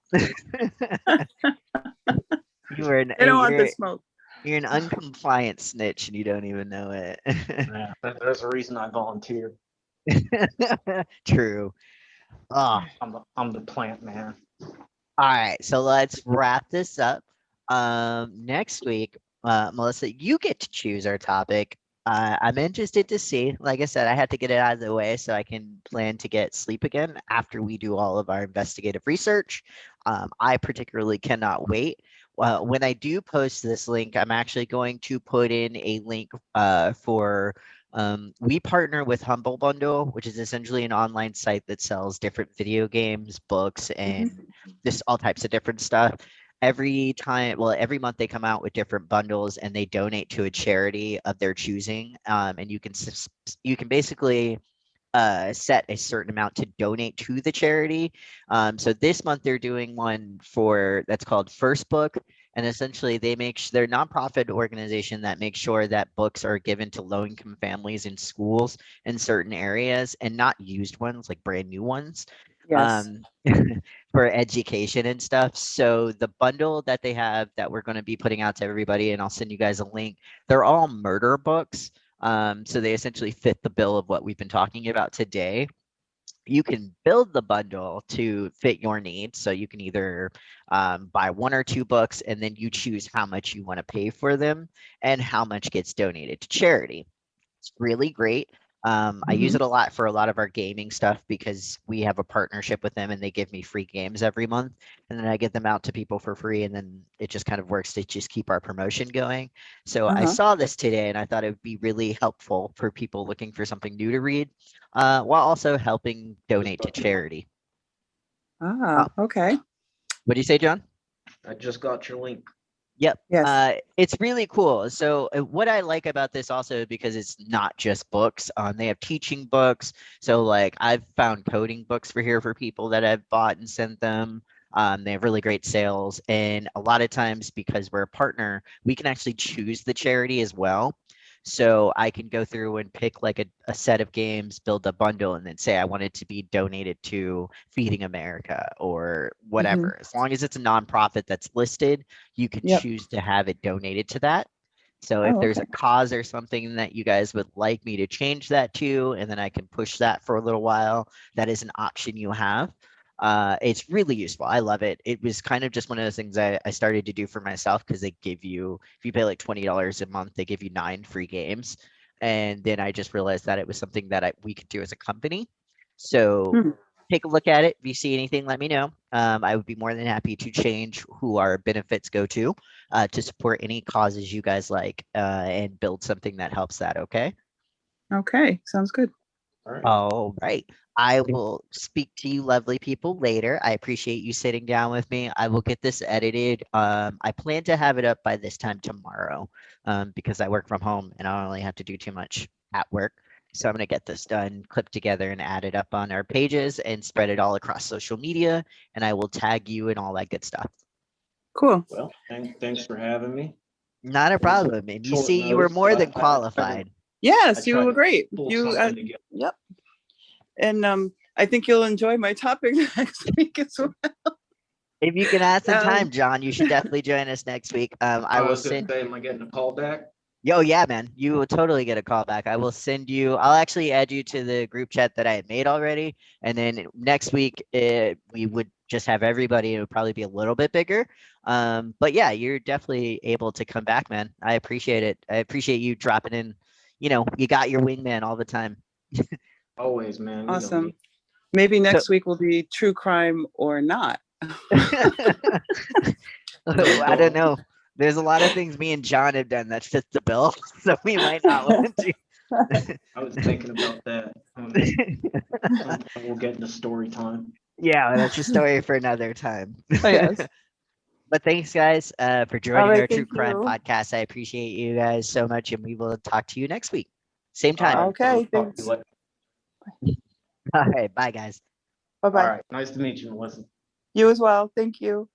You are an They don't want the you're smoke. you're an uncompliant snitch and you don't even know it. Yeah, there's a reason I volunteered. True. Oh, I'm the plant man. all right. So let's wrap this up. Next week, Melissa, you get to choose our topic. I'm interested to see. Like I said, I had to get it out of the way so I can plan to get sleep again after we do all of our investigative research. I particularly cannot wait. When I do post this link, I'm actually going to put in a link for we partner with Humble Bundle, which is essentially an online site that sells different video games, books, Hmm. and just all types of different stuff. Every month they come out with different bundles and they donate to a charity of their choosing. And you can basically set a certain amount to donate to the charity. So this month they're doing one for that's called First Book, and essentially they're a nonprofit organization that makes sure that books are given to low income families in schools in certain areas and not used ones, like brand new ones. Yes. Um, for education and stuff. So the bundle that they have that we're going to be putting out to everybody, and I'll send you guys a link. They're all murder books. So they essentially fit the bill of what we've been talking about today. You can build the bundle to fit your needs. So you can either buy one or two books, and then you choose how much you want to pay for them and how much gets donated to charity. It's really great. I use Hmm. it a lot for a lot of our gaming stuff because we have a partnership with them and they give me free games every month. And then I get them out to people for free. And then it just kind of works to just keep our promotion going. So I Uh-huh. saw this today and I thought it would be really helpful for people looking for something new to read while also helping Just donate to got your link. charity. Ah, okay. What do you say, John? I just got your link. Yep. Yes. It's really cool. So what I like about this also because it's not just books. They have teaching books. So like I've found coding books for here for people that I've bought and sent them. They have really great sales, and a lot of times because we're a partner, we can actually choose the charity as well. So I can go through and pick like a set of games, build a bundle, and then say I want it to be donated to Feeding America or Hmm. whatever. As long as it's a nonprofit that's listed, you can Yep. choose to have it donated to that. So if Oh, there's okay. a cause or something that you guys would like me to change that to, and then I can push that for a little while, that is an option you have. It's really useful. I love it. It was kind of just one of those things I started to do for myself because they give you, if you pay like $20 a month, they give you 9 free games. And then I just realized that it was something that we could do as a company. So Hmm. take a look at it. If you see anything, let me know. I would be more than happy to change who our benefits go to support any causes you guys like and build something that helps that. Okay. Okay. Sounds good. All right. All right. I will speak to you lovely people later. I appreciate you sitting down with me. I will get this edited. I plan to have it up by this time tomorrow because I work from home and I don't really have to do too much at work. So I'm going to get this done, clipped together, and add it up on our pages and spread it all across social media. And I will tag you and all that good stuff. Cool. Well, thanks for having me. Not a It was problem. And you short see, you were notice, more but than I qualified. Yes, you tried were to great. pull You something together. yep. And I think you'll enjoy my topic next week as well. If you can add some Um, time, John, you should definitely join us next week. I I will was gonna send. say, am I getting a call back? Yo, yeah, man, you will totally get a call back. I will send you. I'll actually add you to the group chat that I had made already, and then next week we would just have everybody. It would probably be a little bit bigger. But yeah, you're definitely able to come back, man. I appreciate it. I appreciate you dropping in. You got your wingman all the time. Always, man. You know awesome. me. Maybe So next week will be true crime or not. There you I don't go. know. There's a lot of things me and John have done that fits the bill, so we might not want to. I was thinking about that. Some point we'll get into story time. Yeah, that's a story for another time. Oh, yes. But thanks, guys, for All joining right. our true Thank crime you. podcast. I appreciate you guys so much, and we will talk to you next week. Same All time. right. I'll Okay. talk to you Thanks. later. All right. Bye, guys. Bye All bye. right. Nice to meet you, Melissa. You as well. Thank you.